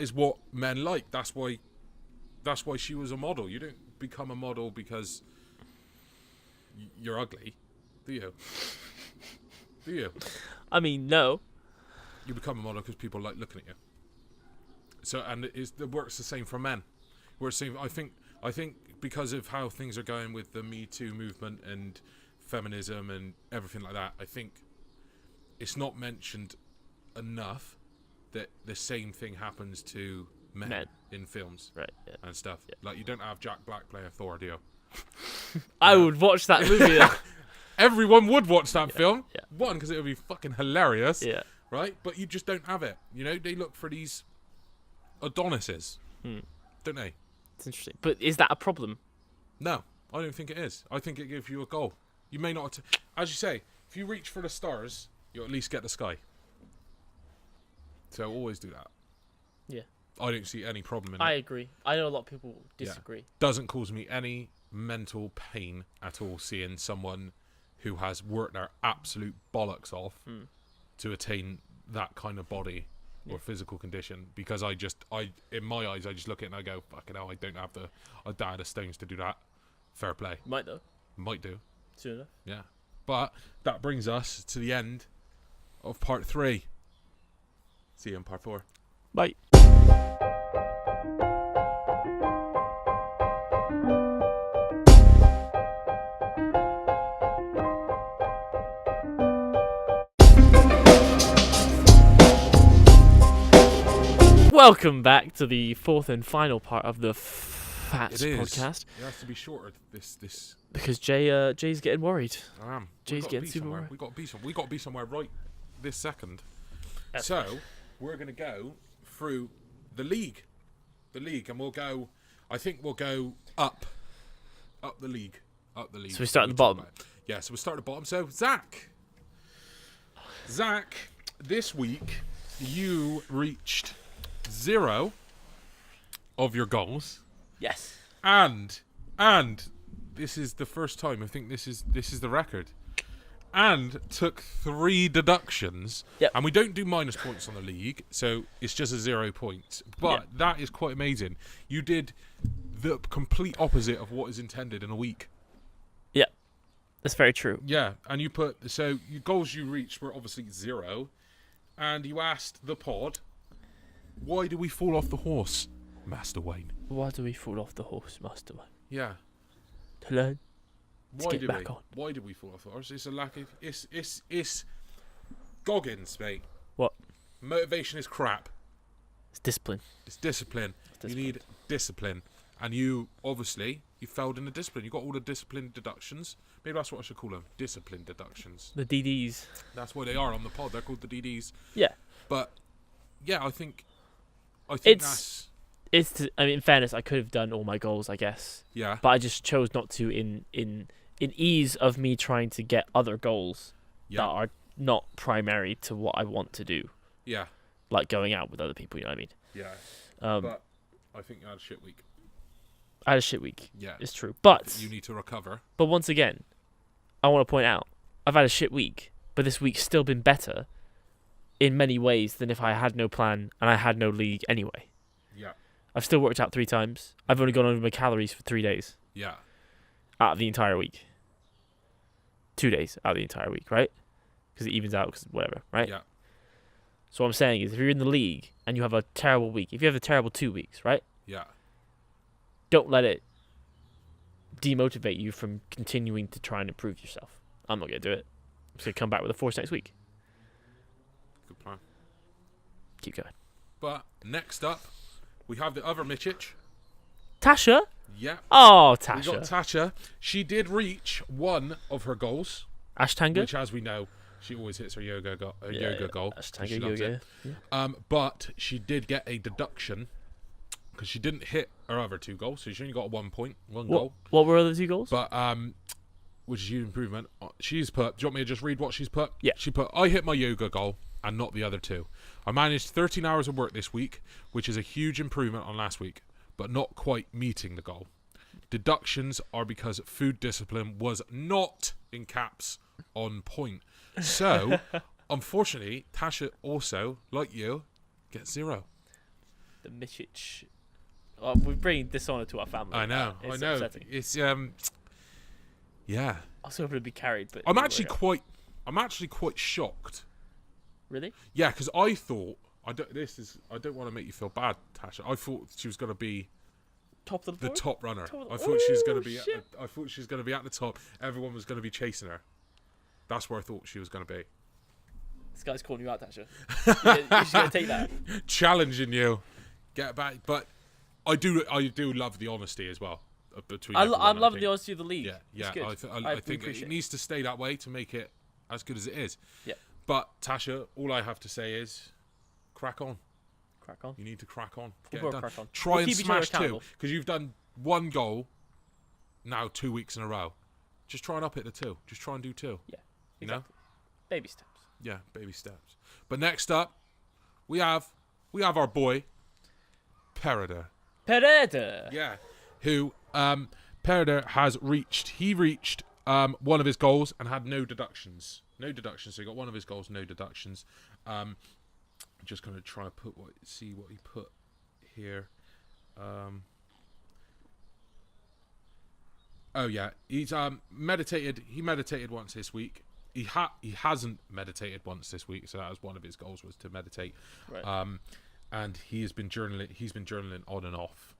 is what men like. That's why she was a model. You don't become a model because you're ugly, do you? Do you? I mean, no. You become a model because people like looking at you. So, and it works the same for men. I think because of how things are going with the Me Too movement and feminism and everything like that, I think it's not mentioned enough that the same thing happens to men. In films, right? Yeah. And stuff. Yeah. Like, you don't have Jack Black playing Thor, do you? I would watch that movie. Everyone would watch that film. Yeah. One, because it would be fucking hilarious. Yeah. Right? But you just don't have it. You know, they look for these Adonises, don't they? It's interesting. But is that a problem? No, I don't think it is. I think it gives you a goal. You may not, as you say, if you reach for the stars, you'll at least get the sky. So always do that. Yeah. I don't see any problem in I it. agree. I know a lot of people disagree. Yeah. Doesn't cause me any mental pain at all seeing someone who has worked their absolute bollocks off to attain that kind of body or physical condition, because I in my eyes, I just look at it and I go, fucking hell, I don't have the stones to do that. Fair play. Might though. Might do. Soon enough. Yeah. But that brings us to the end of part 3. See you in part 4. Bye. Welcome back to the 4th and final part of the F.A.T podcast. It has to be shorter. This because Jay's getting worried. I am. Jay's getting super somewhere. worried. We got to be somewhere right this second. So we're gonna go through the league, and we'll go. I think we'll go up the league. So we start at the bottom. Yeah. So we start at the bottom. So Zack, this week you reached 0 of your goals. Yes. And this is the first time, I think this is the record. And took 3 deductions. Yep. And we don't do minus points on the league, so it's just a 0 points. But that is quite amazing. You did the complete opposite of what is intended in a week. Yeah. That's very true. Yeah, and you put, so your goals you reached were obviously 0. And you asked the pod, why do we fall off the horse, Master Wayne? Why do we fall off the horse, Master Wayne? Yeah. To learn. Why get do back we? on. Why do we fall off the horse? It's a lack of. It's Goggins, mate. What? Motivation is crap. It's discipline. It's discipline. You need discipline, and you failed in the discipline. You got all the discipline deductions. Maybe that's what I should call them. Discipline deductions. The DDs. That's why they are on the pod. They're called the DDs. Yeah. But yeah, I think it's. I mean, in fairness, I could have done all my goals, I guess. Yeah. But I just chose not to in ease of me trying to get other goals that are not primary to what I want to do. Yeah. Like going out with other people, you know what I mean? Yeah. But I think you had a shit week. I had a shit week. Yeah. It's true. But you need to recover. But once again, I want to point out, I've had a shit week, but this week's still been better in many ways than if I had no plan and I had no league anyway. Yeah. I've still worked out 3 times. I've only gone over my calories for 3 days. Yeah. Out of the entire week. 2 days out of the entire week, right? Because it evens out, because whatever, right? Yeah. So what I'm saying is, if you're in the league and you have a terrible week, if you have a terrible 2 weeks, right? Yeah. Don't let it demotivate you from continuing to try and improve yourself. I'm not going to do it. I'm just going to come back with a force next week. Good plan. Keep going. But next up, we have the other Michich. Tasha? Yeah. Oh, Tasha. We got Tasha. She did reach 1 of her goals. Ashtanga? Which, as we know, She always hits her yoga goal. Hashtag She loves yoga. it. Yeah. But she did get a deduction because she didn't hit her other 2 goals, so she only got 1 point, one goal. What were the 2 goals? But which is huge improvement. She's put. Do you want me to just read what she's put? Yeah. She put, I hit my yoga goal and not the other 2. I managed 13 hours of work this week, which is a huge improvement on last week, but not quite meeting the goal. Deductions are because food discipline was not, in caps, on point. So, unfortunately, Tasha also, like you, gets 0. The Michich. Oh, we're bringing dishonor to our family. I know. Upsetting. It's yeah. I was hoping it'd be carried, but I'm actually quite shocked. Really? Yeah, because I thought I don't want to make you feel bad, Tasha. I thought she was going to be Top of the board? top runner. Top I thought she was going to be. shit. I thought she was going to be at the top. Everyone was going to be chasing her. That's where I thought she was going to be. This guy's calling you out, Tasha. You're just gonna take that. Challenging you, get back. But I do love the honesty as well between. I everyone, love think. the honesty of the league. Yeah. It's good. I think it needs to stay that way to make it as good as it is. Yeah. But Tasha, all I have to say is, crack on. Crack on. You need to crack on. We'll Get it done. crack on. Try We'll and keep each other smash 2 accountable. because you've done 1 goal now 2 weeks in a row. Just try and up it to 2. Just try and do 2. Yeah. You know? Exactly. Baby steps. Yeah, baby steps. But next up, we have our boy Perida. Pereda. Yeah, who Perida has reached. He reached one of his goals and had no deductions. No deductions. So he got one of his goals, no deductions. Just gonna try and see what he put here. Oh yeah, he's meditated. He meditated once this week. He hasn't meditated once this week, so that was one of his goals, was to meditate. Right. And he has been journaling. He's been journaling on and off.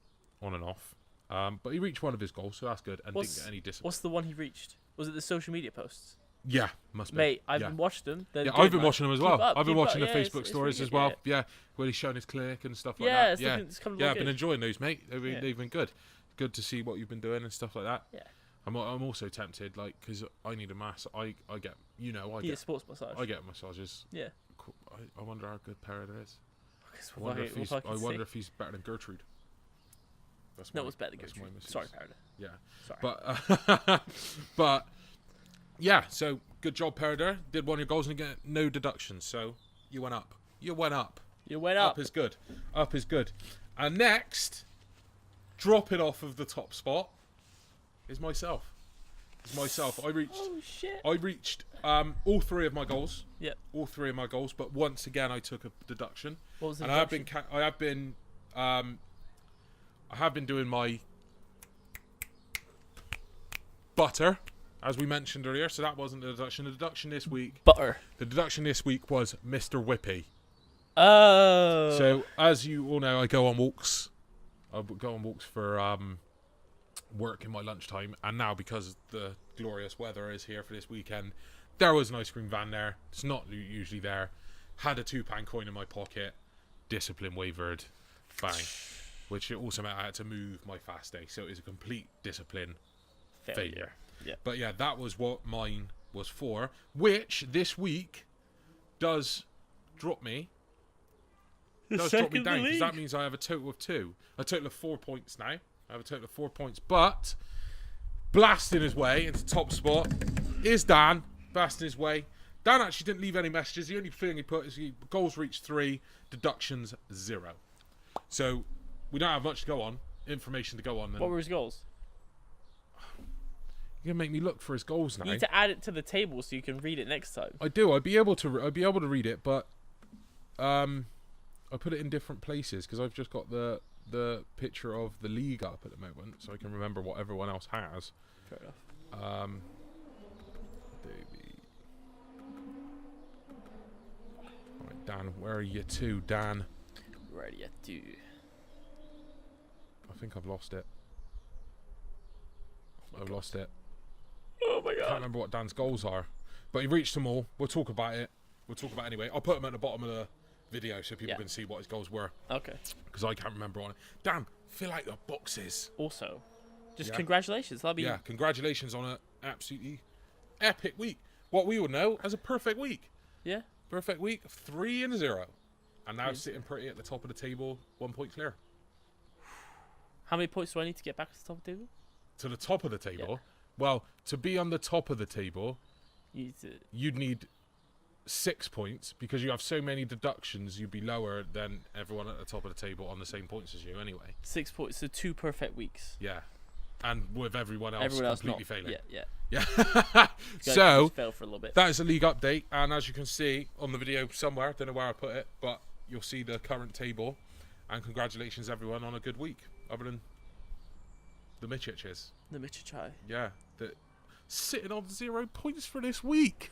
But he reached one of his goals, so that's good. And didn't get any discipline. What's the one he reached? Was it the social media posts? Yeah, must be. Mate, I've been watching them. Yeah, I've been watching them as well. I've been watching the Yeah, Facebook it's stories really as good, well. Yeah, where he's showing his clinic and stuff like Yeah, that. it's kind of I've good. been enjoying those, mate. They've been good. Good to see what you've been doing and stuff like that. Yeah. I'm also tempted, like, because I need a massage. I get, I Need a get, sports massage. I get massages. Yeah. I wonder how good Perida is. I We'll wonder if he's better than Gertrude. No, it's better than that's my Gertrude. missus. Sorry, Perida. Yeah. Sorry. But yeah, so good job, Perida. Did one of your goals and get no deductions, so you went up. You went up. You went up. Up is good. Up is good. And next, dropping off of the top spot, is myself. I reached. Oh shit. I reached all 3 of my goals. Yep. All 3 of my goals, but once again I took a deduction. What was the And deduction? I have been doing my butter, as we mentioned earlier. So that wasn't a deduction. The deduction this week. Butter. The deduction this week was Mr. Whippy. Oh. So as you all know, I go on walks. I go on walks for work in my lunchtime, and now because the glorious weather is here for this weekend, there was an ice cream van there. It's not usually there. Had a £2 coin in my pocket. Discipline wavered. Bang. Which it also meant I had to move my fast day, so it was a complete discipline failure. Yeah. But yeah, that was what mine was for, which this week does drop me. Does drop me down, because that means I have a total of 2. A total of 4 points now. I have a total of 4 points. But blasting his way into top spot is Dan. Blasting his way. Dan actually didn't leave any messages. The only thing he put is goals reached 3, deductions 0. So we don't have much to go on. Information to go on. What were his goals? You're gonna make me look for his goals now. You need to add it to the table so you can read it next time. I do. I'd be able to read it, but I put it in different places because I've just got the picture of the league up at the moment, so I can remember what everyone else has. Fair enough. Baby. Right, Dan, where are you to, Dan? Ready to do. I think I've lost it. I've lost it. Oh my I can't god. remember what Dan's goals are, but he reached them all. We'll talk about it. Anyway. I'll put them at the bottom of the video so people can see what his goals were, Okay. because I can't remember on it. Dan, fill out the boxes. Also, just Yeah. congratulations. That'll be Yeah, congratulations on an absolutely epic week. what we would know as a perfect week. Yeah. Perfect week, 3-0. And now sitting pretty at the top of the table, 1 point clear. How many points do I need to get back to the top of the table? To the top of the table? Yeah. Well, to be on the top of the table, you'd need 6 points because you have so many deductions. You'd be lower than everyone at the top of the table on the same points as you anyway. 6 points, so 2 perfect weeks. Yeah, and with everyone else completely failing. Yeah. So fail for a little bit. that is a league update, and as you can see on the video somewhere, don't know where I put it, but you'll see the current table. And congratulations everyone on a good week, other than the Michiches. The Michichai. Yeah, sitting on 0 points for this week.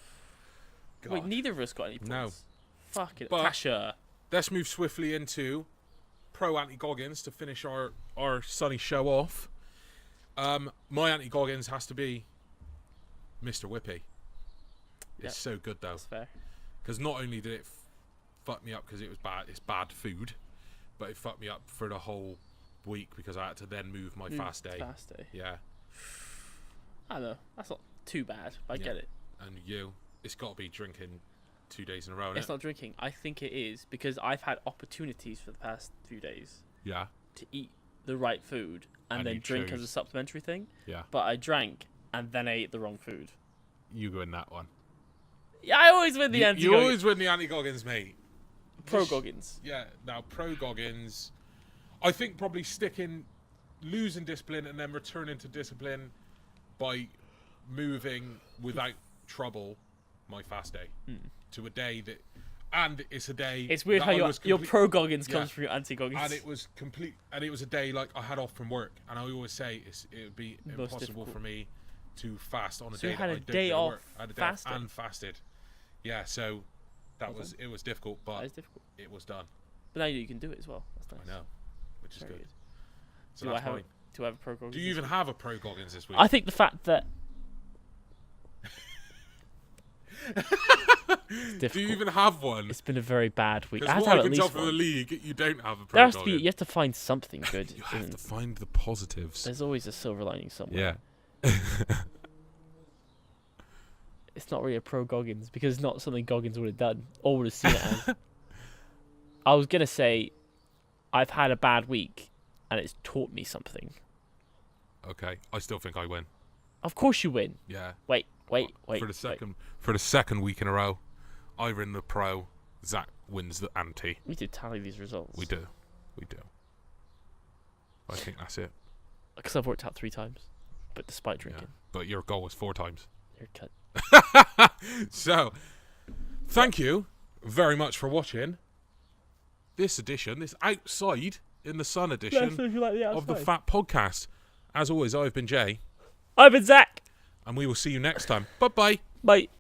God. Wait, neither of us got any points. No. Fuck it. But Tasha. Let's move swiftly into Pro Anti-Goggins to finish our sunny show off. My Anti-Goggins has to be Mr. Whippy. It's so good though. That's fair. Because not only did it fuck me up because it was bad, it's bad food, but it fucked me up for the whole week because I had to then move my fast day. Fast day. Yeah. I don't know. That's not too bad. I get it. And it's got to be drinking 2 days in a row. It's not drinking. I think it is because I've had opportunities for the past few days. Yeah. To eat the right food and then drink as a supplementary thing. Yeah. But I drank and then I ate the wrong food. You go in that one. Yeah, I always win the anti-Goggins. You always win the Anti-Goggins, mate. Pro Goggins. Yeah. Now Pro Goggins, I think probably losing discipline and then returning to discipline by moving without trouble my fast day to a day that, and it's a day. It's weird how your Pro Goggins comes from your anti-Goggins. And it was complete, and it was a day like I had off from work, and I always say it would be impossible for me to fast on a day. So you had that a I don't day go to off work. I had a day fasting. off and fasted. Yeah, so it was difficult, but that is difficult. It was done. But now you can do it as well. That's nice. I know, which is Very good. good. So Do that's I fine. have a Pro Goggins? Do you even have a Pro Goggins this week? I think the fact that do you even have one? It's been a very bad week. I Because have to what have I at can least tell from one. the league, you don't have a Pro There has to Goggins. be. You have to find something good. You have to find the positives. There's always a silver lining somewhere. Yeah. It's not really a Pro Goggins because it's not something Goggins would have done or would have seen it as. I was gonna say, I've had a bad week, and it's taught me something. Okay, I still think I win. Of course you win. Yeah. Wait. For the second week in a row, I win the Pro. Zack wins the anti. We did tally these results. We do. I think that's it. Because I've worked out 3 times, but despite drinking. Yeah. But your goal was 4 times. You're cut. So, thank you very much for watching this edition, this outside in the sun edition of the F.A.T podcast. As always, I've been Jay. I've been Zack. And we will see you next time. Bye-bye. Bye.